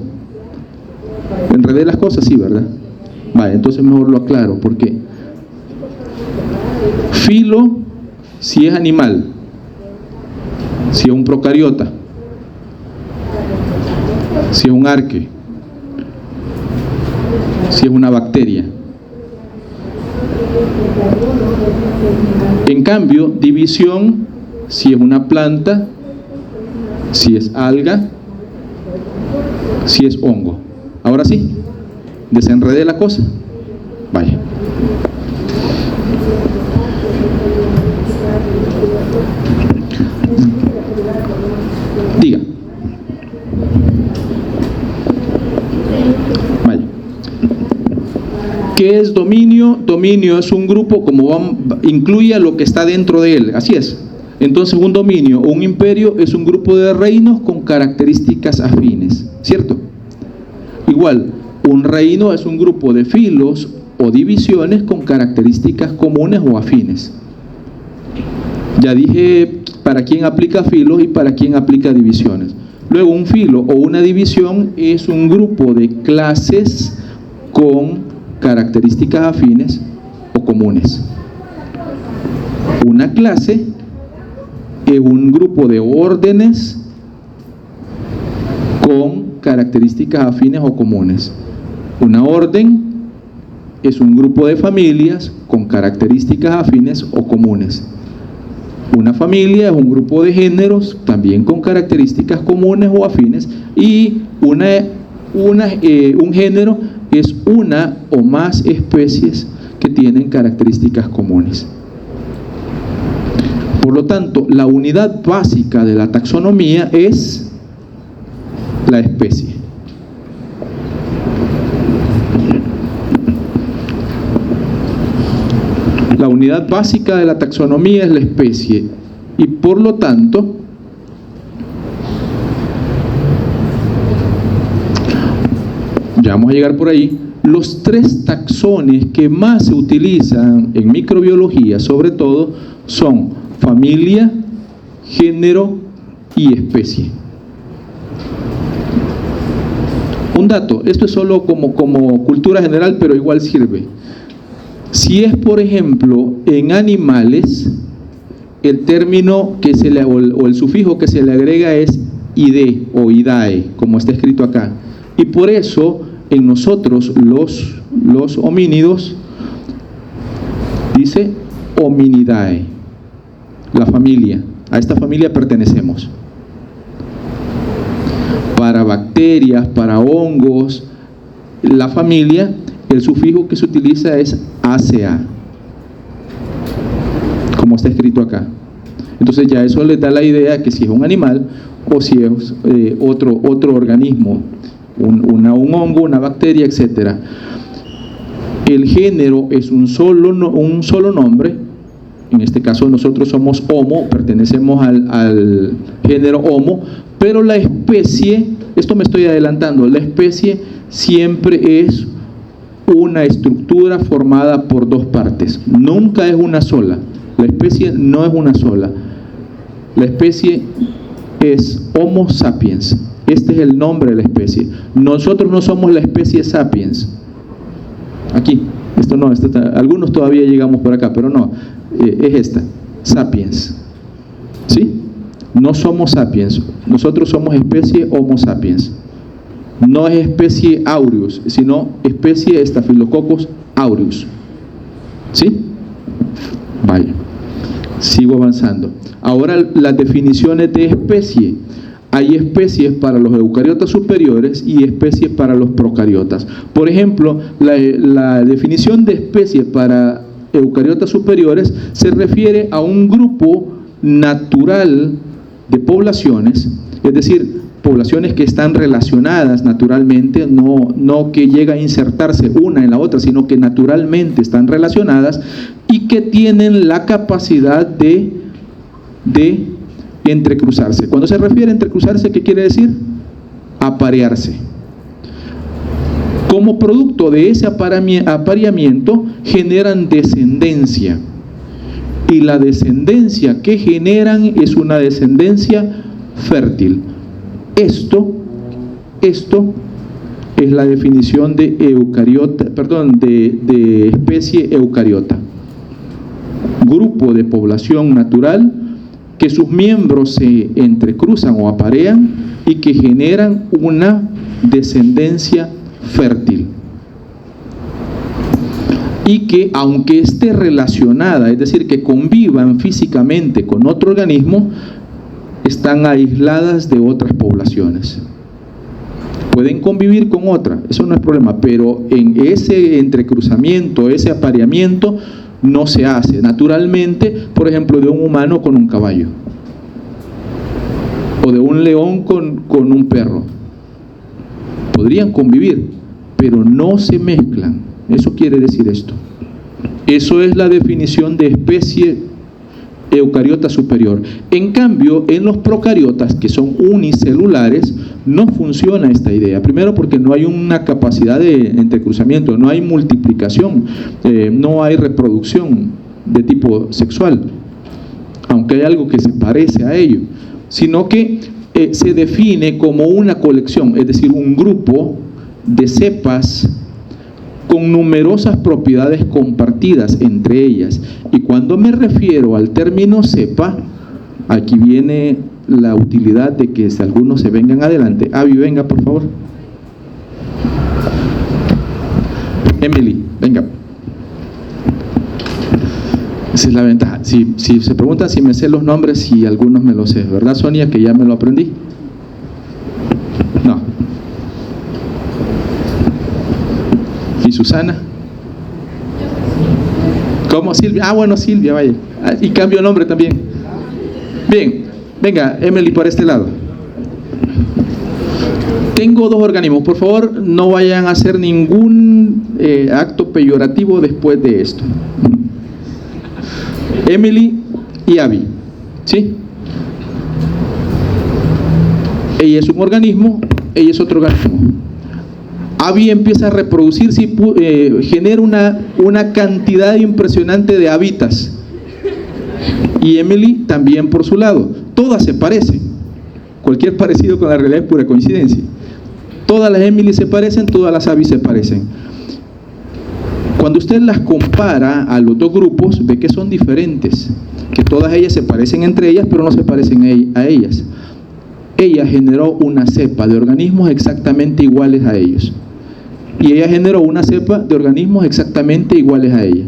¿Enredé las cosas? Sí, ¿verdad? Vale, entonces mejor lo aclaro, porque filo, si es animal, si es un procariota, si es un arque, si es una bacteria. En cambio, división, si es una planta, si es alga, si es hongo. Ahora sí, desenredé la cosa. Vaya. Diga. Vaya. ¿Qué es dominio? Dominio es un grupo, incluye a lo que está dentro de él, así es. Entonces un dominio o un imperio es un grupo de reinos con características afines, ¿cierto? Igual, un reino es un grupo de filos o divisiones con características comunes o afines. Ya dije para quién aplica filos y para quién aplica divisiones. Luego, un filo o una división es un grupo de clases con características afines o comunes. Una clase es un grupo de órdenes con características afines o comunes. Una orden es un grupo de familias con características afines o comunes. Una familia es un grupo de géneros también con características comunes o afines, y un género es una o más especies que tienen características comunes. Por lo tanto, la unidad básica de la taxonomía es la especie. La unidad básica de la taxonomía es la especie, y por lo tanto ya vamos a llegar por ahí. Los tres taxones que más se utilizan en microbiología, sobre todo, son familia, género y especie. Un dato, esto es solo como cultura general, pero igual sirve. Si es, por ejemplo, en animales, el término que se le, o el sufijo que se le agrega es ide o idae, como está escrito acá. Y por eso, en nosotros, los homínidos, dice hominidae, la familia. A esta familia pertenecemos. Para bacterias, para hongos, la familia, el sufijo que se utiliza es ACA, como está escrito acá. Entonces ya eso les da la idea que si es un animal o si es otro organismo, un hongo, una bacteria, etc. El género es un solo nombre. En este caso nosotros somos Homo, pertenecemos al género Homo, pero la especie, esto me estoy adelantando, la especie siempre es una estructura formada por dos partes. Nunca es una sola. La especie no es una sola. La especie es Homo sapiens. Este es el nombre de la especie. Nosotros no somos la especie sapiens. Aquí, algunos todavía llegamos por acá, pero no, es esta, sapiens. ¿Sí? No somos sapiens, nosotros somos especie Homo sapiens. No es especie aureus, sino especie Staphylococcus aureus. ¿Sí? Vaya, sigo avanzando. Ahora las definiciones de especie. Hay especies para los eucariotas superiores y especies para los procariotas. Por ejemplo, la definición de especie para eucariotas superiores se refiere a un grupo natural de poblaciones, es decir, poblaciones que están relacionadas naturalmente, no que llega a insertarse una en la otra, sino que naturalmente están relacionadas y que tienen la capacidad de entrecruzarse. Cuando se refiere a entrecruzarse, ¿qué quiere decir? Aparearse. Como producto de ese apareamiento generan descendencia, y la descendencia que generan es una descendencia fértil. Esto es la definición de de especie eucariota. Grupo de población natural que sus miembros se entrecruzan o aparean y que generan una descendencia fértil. Y que aunque esté relacionada, es decir, que convivan físicamente con otro organismo, están aisladas de otras poblaciones. Pueden convivir con otra, eso no es problema, pero en ese entrecruzamiento, ese apareamiento, no se hace naturalmente, por ejemplo, de un humano con un caballo, o de un león con un perro. Podrían convivir, pero no se mezclan. Eso quiere decir esto. Eso es la definición de especie eucariota superior. En cambio, en los procariotas, que son unicelulares, no funciona esta idea. Primero porque no hay una capacidad de entrecruzamiento, no hay multiplicación, no hay reproducción de tipo sexual, aunque hay algo que se parece a ello, sino que se define como una colección, es decir, un grupo de cepas con numerosas propiedades compartidas entre ellas. Y cuando me refiero al término cepa, aquí viene la utilidad de que si algunos se vengan adelante. Avi, venga por favor. Emily, venga. Esa es la ventaja. Si se preguntan si me sé los nombres, si algunos me los sé, ¿verdad, Sonia? Que ya me lo aprendí. No. ¿Y Susana? ¿Cómo? Silvia. Ah, bueno, Silvia, vaya. Y cambio nombre también. Bien, venga, Emily, por este lado. Tengo dos organismos. Por favor, no vayan a hacer ningún acto peyorativo después de esto. Emily y Abby, ¿sí? Ella es un organismo, ella es otro organismo. Abby empieza a reproducirse y genera una cantidad impresionante de habitas. Y Emily también por su lado. Todas se parecen. Cualquier parecido con la realidad es pura coincidencia. Todas las Emily se parecen, todas las Abby se parecen. Cuando usted las compara a los dos grupos, ve que son diferentes. Que todas ellas se parecen entre ellas, pero no se parecen a ellas. Ella generó una cepa de organismos exactamente iguales a ellos. Y ella generó una cepa de organismos exactamente iguales a ella.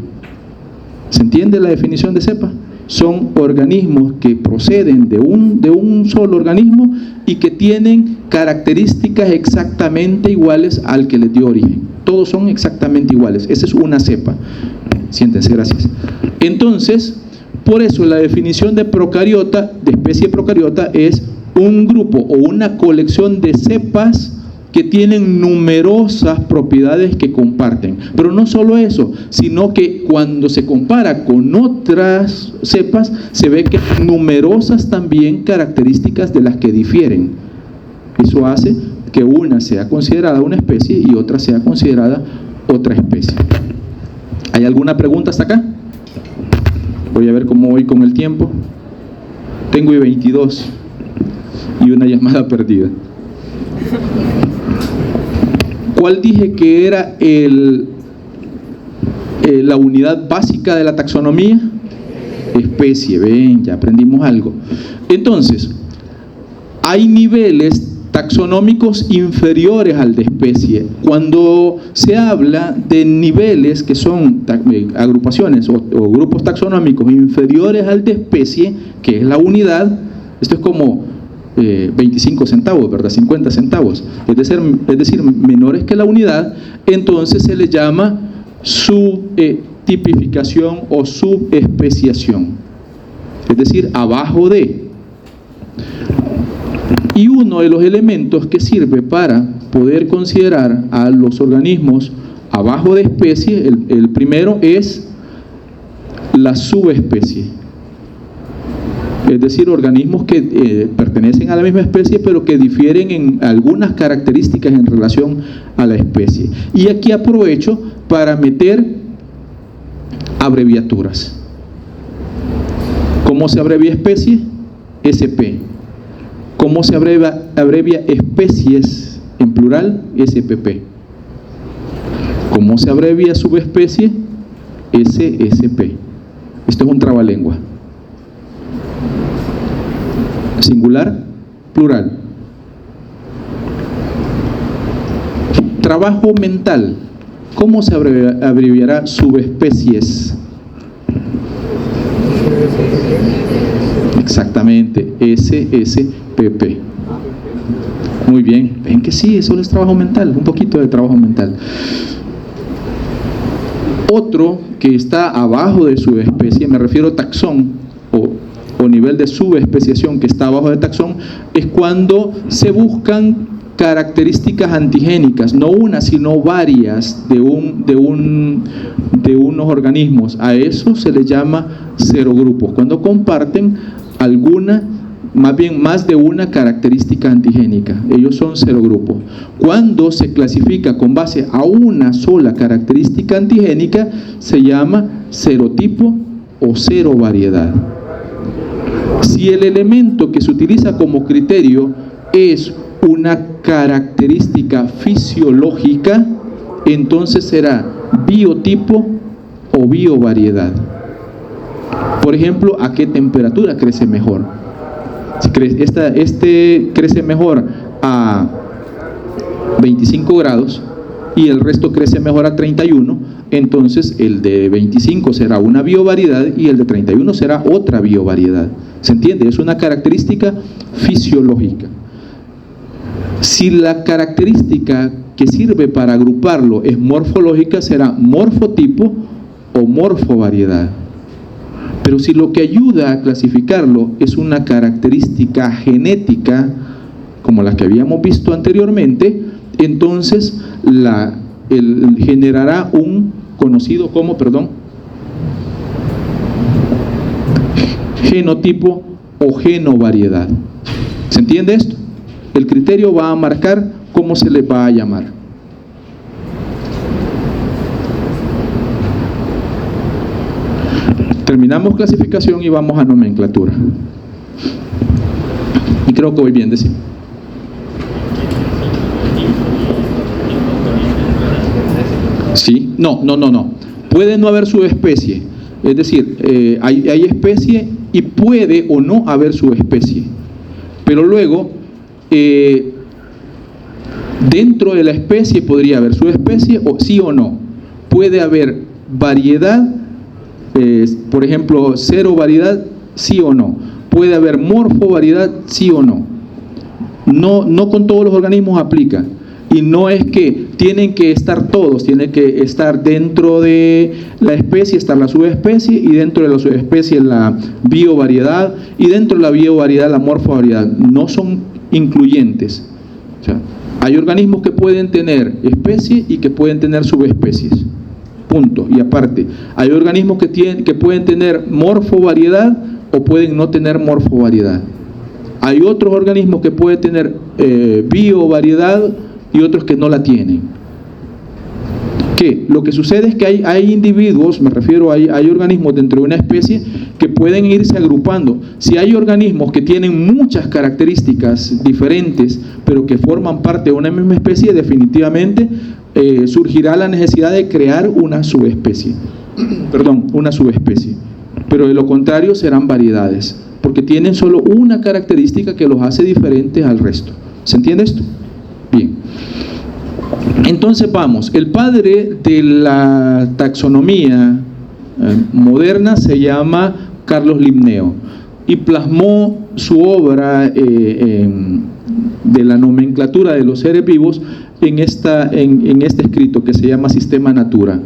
¿Se entiende la definición de cepa? Son organismos que proceden de un solo organismo y que tienen características exactamente iguales al que les dio origen. Todos son exactamente iguales. Esa es una cepa. Siéntense, gracias. Entonces, por eso la definición de procariota, de especie procariota, es un grupo o una colección de cepas que tienen numerosas propiedades que comparten. Pero no solo eso, sino que cuando se compara con otras cepas, se ve que hay numerosas también características de las que difieren. Eso hace que una sea considerada una especie y otra sea considerada otra especie. ¿Hay alguna pregunta hasta acá? Voy a ver cómo voy con el tiempo. Tengo 22 y una llamada perdida. ¿Cuál dije que era la unidad básica de la taxonomía? Especie. Ven, ya aprendimos algo. Entonces, hay niveles taxonómicos inferiores al de especie. Cuando se habla de niveles que son agrupaciones o grupos taxonómicos inferiores al de especie, que es la unidad, esto es como 25 centavos, ¿verdad? 50 centavos, es decir, menores que la unidad, entonces se le llama subtipificación o subespeciación, es decir, abajo de. Y uno de los elementos que sirve para poder considerar a los organismos abajo de especie, el primero es la subespecie. Es decir, organismos que pertenecen a la misma especie, pero que difieren en algunas características en relación a la especie. Y aquí aprovecho para meter abreviaturas. ¿Cómo se abrevia especie? SP. ¿Cómo se abrevia especies en plural? SPP. ¿Cómo se abrevia subespecie? SSP. Esto es un trabalengua. Singular, plural. Trabajo mental. ¿Cómo se abreviará subespecies? Exactamente, SSPP. Muy bien, ven que sí, eso es trabajo mental, un poquito de trabajo mental. Otro que está abajo de subespecie, me refiero a taxón o nivel de subespeciación que está abajo de taxón, es cuando se buscan características antigénicas, no una sino varias de unos organismos. A eso se le llama serogrupos, cuando comparten alguna, más bien más de una característica antigénica. Ellos son serogrupos. Cuando se clasifica con base a una sola característica antigénica, se llama serotipo o serovariedad. Si el elemento que se utiliza como criterio es una característica fisiológica, entonces será biotipo o biovariedad. Por ejemplo, ¿a qué temperatura crece mejor? Si este crece mejor a 25 grados y el resto crece mejor a 31, entonces el de 25 será una biovariedad y el de 31 será otra biovariedad. ¿Se entiende? Es una característica fisiológica. Si la característica que sirve para agruparlo es morfológica, será morfotipo o morfovariedad. Pero si lo que ayuda a clasificarlo es una característica genética, como la que habíamos visto anteriormente, entonces generará un conocido como, genotipo o genovariedad. ¿Se entiende esto? El criterio va a marcar cómo se le va a llamar. Terminamos clasificación y vamos a nomenclatura. Y creo que voy bien, decimos. ¿Sí? No. Puede no haber subespecie. Es decir, hay especie y puede o no haber subespecie. Pero luego, dentro de la especie podría haber subespecie, o sí o no. Puede haber variedad, por ejemplo, serovariedad, sí o no. Puede haber morfovariedad, sí o no. No con todos los organismos aplica. Y no es que tienen que estar todos, tiene que estar dentro de la especie, estar la subespecie, y dentro de la subespecie la biovariedad, y dentro de la biovariedad la morfovariedad. No son incluyentes. O sea, hay organismos que pueden tener especie y que pueden tener subespecies. Punto. Y aparte, hay organismos que pueden tener morfovariedad o pueden no tener morfovariedad. Hay otros organismos que pueden tener biovariedad y otros que no la tienen. ¿Qué? Lo que sucede es que hay individuos, me refiero, hay organismos dentro de una especie que pueden irse agrupando. Si hay organismos que tienen muchas características diferentes, pero que forman parte de una misma especie, definitivamente surgirá la necesidad de crear una subespecie. Perdón, una subespecie. Pero de lo contrario serán variedades, porque tienen solo una característica que los hace diferentes al resto. ¿Se entiende esto? Bien. Entonces vamos, el padre de la taxonomía moderna se llama Carlos Linneo y plasmó su obra de la nomenclatura de los seres vivos en este escrito que se llama Sistema Natura.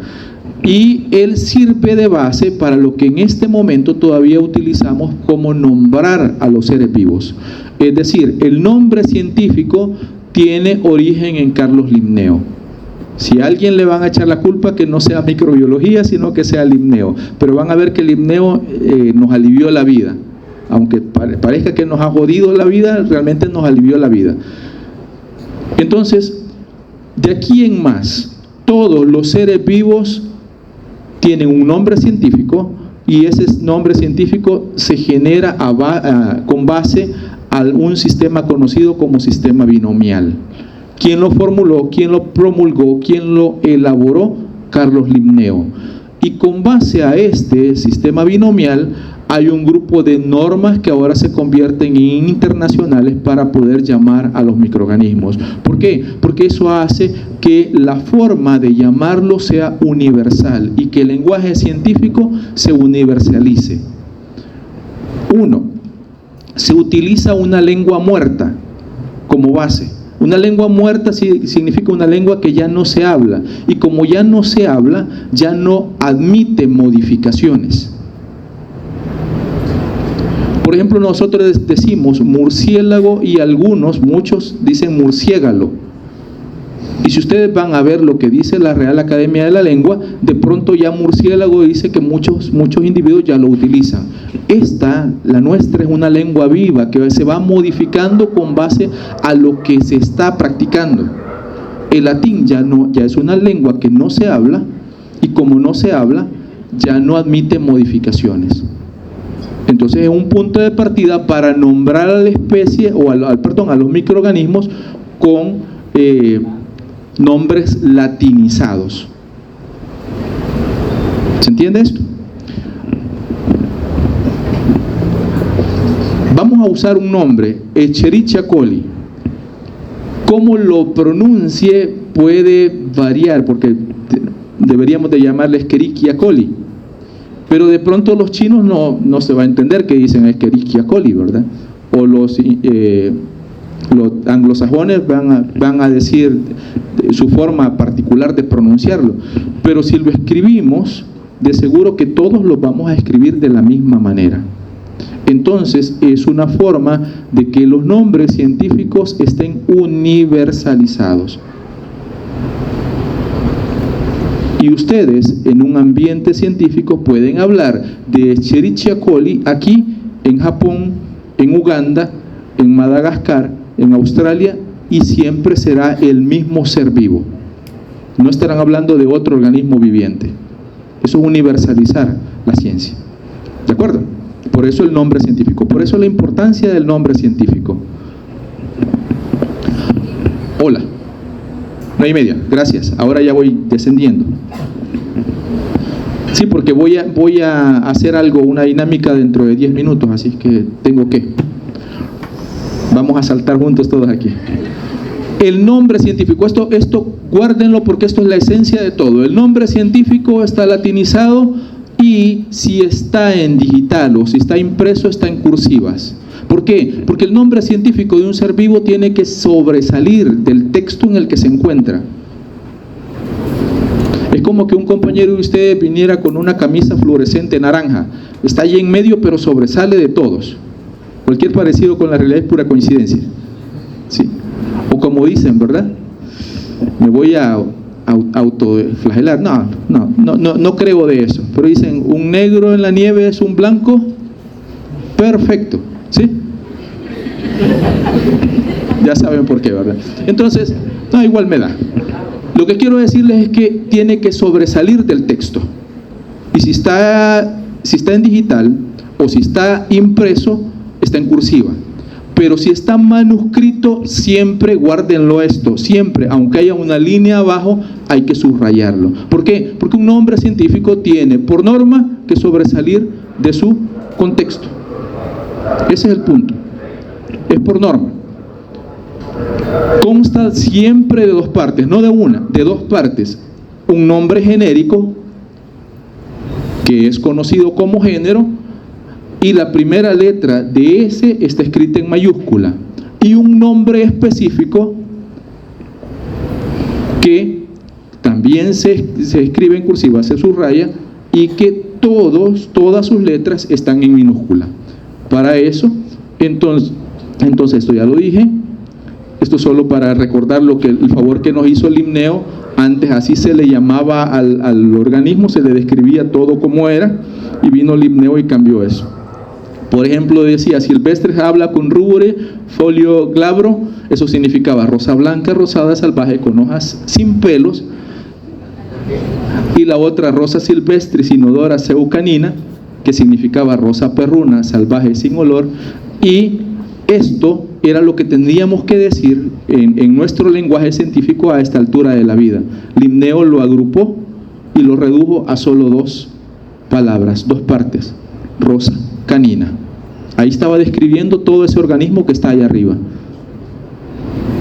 Y él sirve de base para lo que en este momento todavía utilizamos como nombrar a los seres vivos. Es decir, el nombre científico tiene origen en Carlos Linneo. Si a alguien le van a echar la culpa, que no sea microbiología, sino que sea Linneo. Pero van a ver que Linneo nos alivió la vida. Aunque parezca que nos ha jodido la vida, realmente nos alivió la vida. Entonces, de aquí en más, todos los seres vivos tienen un nombre científico y ese nombre científico se genera con base a un sistema conocido como sistema binomial. ¿Quién lo formuló? ¿Quién lo promulgó? ¿Quién lo elaboró? Carlos Linneo. Y con base a este sistema binomial hay un grupo de normas que ahora se convierten en internacionales para poder llamar a los microorganismos. ¿Por qué? Porque eso hace que la forma de llamarlo sea universal y que el lenguaje científico se universalice. 1. Se utiliza una lengua muerta como base. Una lengua muerta significa una lengua que ya no se habla, y como ya no se habla, ya no admite modificaciones. Por ejemplo, nosotros decimos murciélago y muchos dicen murciégalo. Y si ustedes van a ver lo que dice la Real Academia de la Lengua, de pronto ya murciélago dice que muchos individuos ya lo utilizan. La nuestra, es una lengua viva que se va modificando con base a lo que se está practicando. El latín ya es una lengua que no se habla, y como no se habla, ya no admite modificaciones. Entonces es un punto de partida para nombrar a la especie, a los microorganismos con nombres latinizados. ¿Se entiende esto? Vamos a usar un nombre, Escherichia coli. Cómo lo pronuncie puede variar, porque deberíamos de llamarle Escherichia coli. Pero de pronto los chinos no se va a entender que dicen Escherichia coli, ¿verdad? O los anglosajones van a decir su forma particular de pronunciarlo. Pero si lo escribimos, de seguro que todos lo vamos a escribir de la misma manera. Entonces es una forma de que los nombres científicos estén universalizados. Y ustedes en un ambiente científico pueden hablar de Escherichia coli aquí, en Japón, en Uganda, en Madagascar, en Australia, y siempre será el mismo ser vivo. No estarán hablando de otro organismo viviente. Eso es universalizar la ciencia. ¿De acuerdo? Por eso el nombre científico, por eso la importancia del nombre científico. Hola. 9:30, gracias. Ahora ya voy descendiendo. Sí, porque voy a hacer una dinámica dentro de 10 minutos, así que tengo que. Vamos a saltar juntos todos aquí. El nombre científico, esto guárdenlo porque esto es la esencia de todo. El nombre científico está latinizado y si está en digital o si está impreso está en cursivas. ¿Por qué? Porque el nombre científico de un ser vivo tiene que sobresalir del texto en el que se encuentra. Es como que un compañero de ustedes viniera con una camisa fluorescente naranja. Está ahí en medio, pero sobresale de todos. Cualquier parecido con la realidad es pura coincidencia. ¿Sí? O como dicen, ¿verdad? Me voy a autoflagelar. No creo de eso. Pero dicen, un negro en la nieve es un blanco perfecto. ¿Sí? Ya saben por qué, ¿verdad? Entonces, igual me da. Lo que quiero decirles es que tiene que sobresalir del texto. Y si está en digital o si está impreso, está en cursiva. Pero si está manuscrito, siempre guárdenlo esto, siempre, aunque haya una línea abajo, hay que subrayarlo. ¿Por qué? Porque un nombre científico tiene, por norma, que sobresalir de su contexto. Ese es el punto. Es por norma. Consta siempre de dos partes, no de una, de dos partes. Un nombre genérico, que es conocido como género, y la primera letra de ese está escrita en mayúscula, y un nombre específico que también se escribe en cursiva, se subraya, y que todas sus letras están en minúscula. Para eso, entonces esto ya lo dije, esto solo para recordar el favor que nos hizo Limneo. Antes así se le llamaba al organismo, se le describía todo como era, y vino Limneo y cambió eso. Por ejemplo, decía, silvestres habla con rubore, folio glabro, eso significaba rosa blanca, rosada, salvaje, con hojas sin pelos. Y la otra, rosa silvestris, inodora, seucanina, que significaba rosa perruna, salvaje, sin olor. Y esto era lo que tendríamos que decir en nuestro lenguaje científico a esta altura de la vida. Limneo lo agrupó y lo redujo a solo dos palabras, dos partes, rosa, canina. Ahí estaba describiendo todo ese organismo que está allá arriba.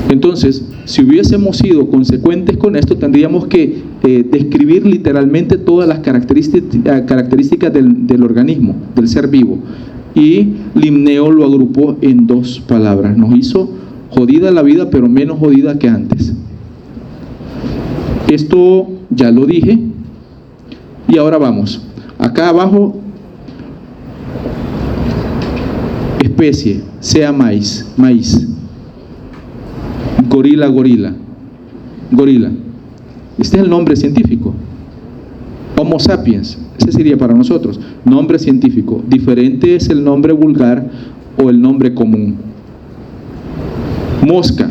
Entonces, si hubiésemos sido consecuentes con esto, tendríamos que describir literalmente todas las características del organismo, del ser vivo. Y Limneo lo agrupó en dos palabras. Nos hizo jodida la vida, pero menos jodida que antes. Esto ya lo dije. Y ahora vamos. Acá abajo, especie, sea maíz. Gorila. Este es el nombre científico. Homo sapiens, ese sería para nosotros, nombre científico. Diferente es el nombre vulgar o el nombre común. Mosca,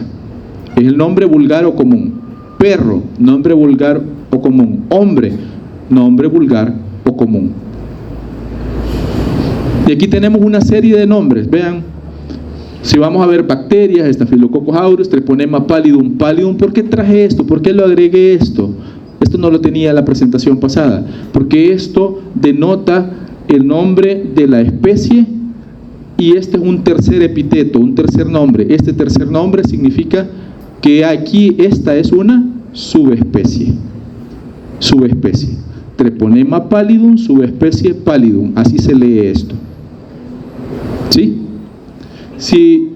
es el nombre vulgar o común. Perro, nombre vulgar o común. Hombre, nombre vulgar o común. Y aquí tenemos una serie de nombres, vean. Si vamos a ver bacterias, Staphylococcus aureus, Treponema pallidum. Pallidum, ¿por qué traje esto? ¿Por qué lo agregué esto? Esto no lo tenía en la presentación pasada, porque esto denota el nombre de la especie y este es un tercer epíteto, un tercer nombre. Este tercer nombre significa que aquí esta es una subespecie. Treponema pallidum, subespecie pallidum, así se lee esto. ¿Sí? Si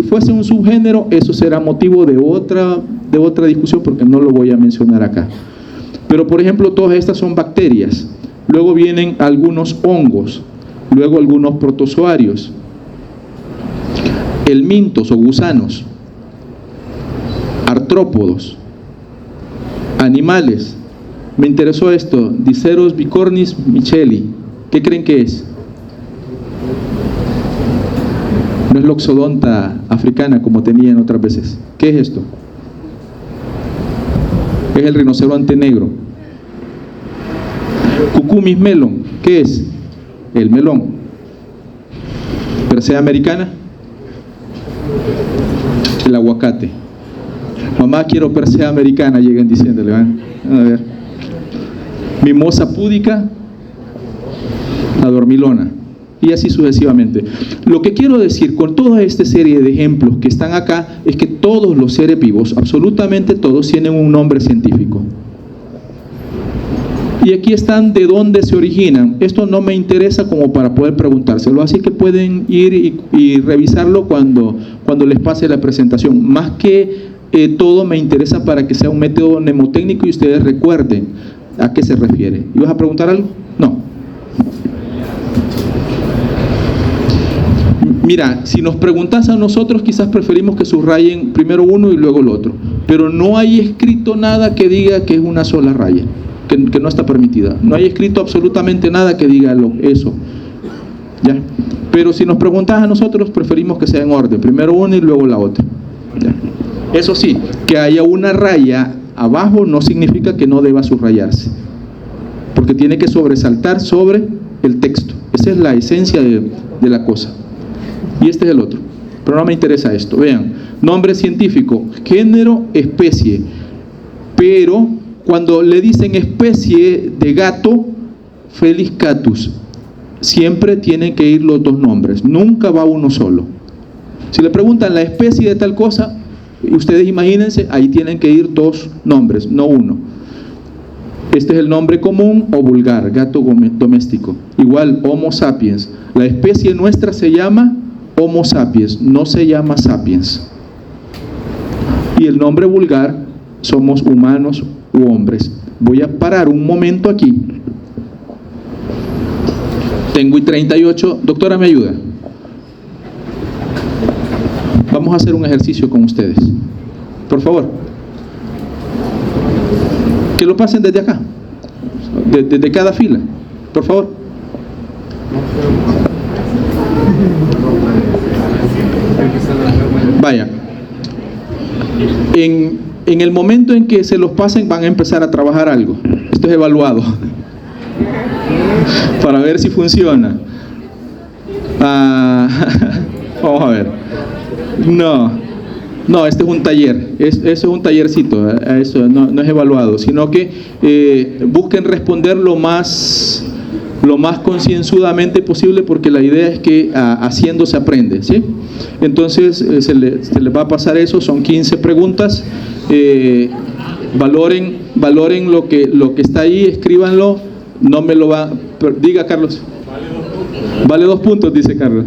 fuese un subgénero, eso será motivo de otra discusión, porque no lo voy a mencionar acá. Pero por ejemplo, todas estas son bacterias. Luego vienen algunos hongos, luego algunos protozoarios, helmintos o gusanos, artrópodos, animales. Me interesó esto, Diceros bicornis micheli. ¿Qué creen que es? No es loxodonta africana como tenían otras veces. ¿Qué es esto? Es el rinoceronte negro. Cucumis melon, ¿qué es? El melón. Persea americana, el aguacate. Mamá, quiero Persea americana, lleguen diciéndole, ¿van? A ver. Mimosa púdica, la dormilona. Y así sucesivamente. Lo que quiero decir con toda esta serie de ejemplos que están acá es que todos los seres vivos, absolutamente todos, tienen un nombre científico. Y aquí están de dónde se originan. Esto no me interesa como para poder preguntárselo, así que pueden ir y revisarlo cuando les pase la presentación. Más que todo me interesa para que sea un método mnemotécnico y ustedes recuerden a qué se refiere. ¿Ibas a preguntar algo? No. Mira, si nos preguntas a nosotros, quizás preferimos que subrayen primero uno y luego el otro, pero no hay escrito nada que diga que es una sola raya, que no está permitida. No hay escrito absolutamente nada que diga eso, ¿ya? Pero si nos preguntas a nosotros, preferimos que sea en orden, primero una y luego la otra, ¿ya? Eso sí, que haya una raya abajo no significa que no deba subrayarse, porque tiene que sobresaltar sobre el texto. Esa es la esencia de la cosa. Y este es el otro, pero no me interesa esto. Vean, nombre científico, género, especie, pero cuando le dicen especie de gato, Felis catus, siempre tienen que ir los dos nombres, nunca va uno solo. Si le preguntan la especie de tal cosa, ustedes imagínense, ahí tienen que ir dos nombres, no uno. Este es el nombre común o vulgar, gato doméstico. Igual, Homo sapiens. La especie nuestra se llama Homo sapiens, no se llama sapiens. Y el nombre vulgar, somos humanos u hombres. Voy a parar un momento aquí. Tengo 38. Doctora, ¿me ayuda? Vamos a hacer un ejercicio con ustedes. Por favor. Que lo pasen desde acá. Desde cada fila. Por favor. Vaya. En el momento en que se los pasen, van a empezar a trabajar algo. Esto es evaluado. Para ver si funciona. Vamos a ver. No, este es un taller. Eso es un tallercito. Eso no es evaluado, sino que busquen responder lo más concienzudamente posible, porque la idea es que haciendo se aprende, ¿sí? Entonces se les va a pasar eso. Son 15 preguntas. Valoren lo que está ahí, escríbanlo. No me lo va. Diga, Carlos. Vale 2 puntos, dice Carlos.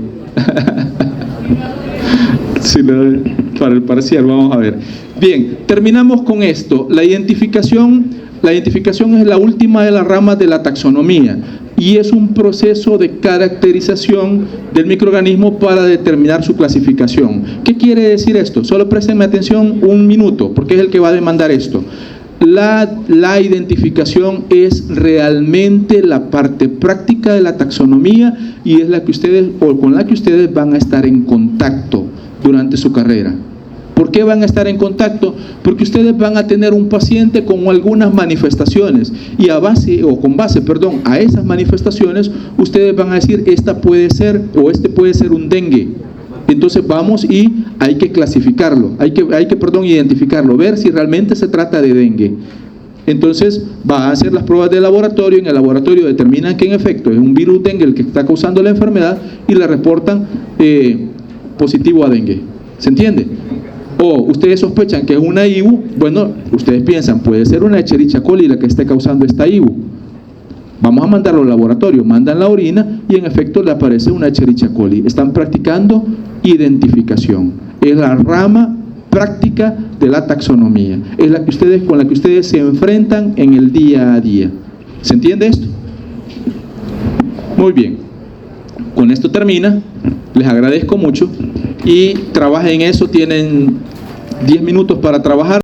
Sí, para el parcial, vamos a ver. Bien, terminamos con esto. La identificación es la última de las ramas de la taxonomía y es un proceso de caracterización del microorganismo para determinar su clasificación. ¿Qué quiere decir esto? Solo préstenme atención un minuto, porque es el que va a demandar esto. La identificación es realmente la parte práctica de la taxonomía y es la que ustedes, o con la que ustedes van a estar en contacto durante su carrera. ¿Por qué van a estar en contacto? Porque ustedes van a tener un paciente con algunas manifestaciones y con base a esas manifestaciones, ustedes van a decir, esta puede ser o este puede ser un dengue. Entonces vamos y hay que clasificarlo, hay que identificarlo, ver si realmente se trata de dengue. Entonces va a hacer las pruebas de laboratorio, en el laboratorio determinan que en efecto es un virus dengue el que está causando la enfermedad y le reportan positivo a dengue. ¿Se entiende? O ustedes sospechan que es una IBU, bueno, ustedes piensan, puede ser una Escherichia coli la que esté causando esta IBU. Vamos a mandarlo al laboratorio, mandan la orina y en efecto le aparece una Escherichia coli. Están practicando identificación. Es la rama práctica de la taxonomía. Es la que con la que ustedes se enfrentan en el día a día. ¿Se entiende esto? Muy bien. Con esto termina. Les agradezco mucho y trabajen en eso. Tienen 10 minutos para trabajar.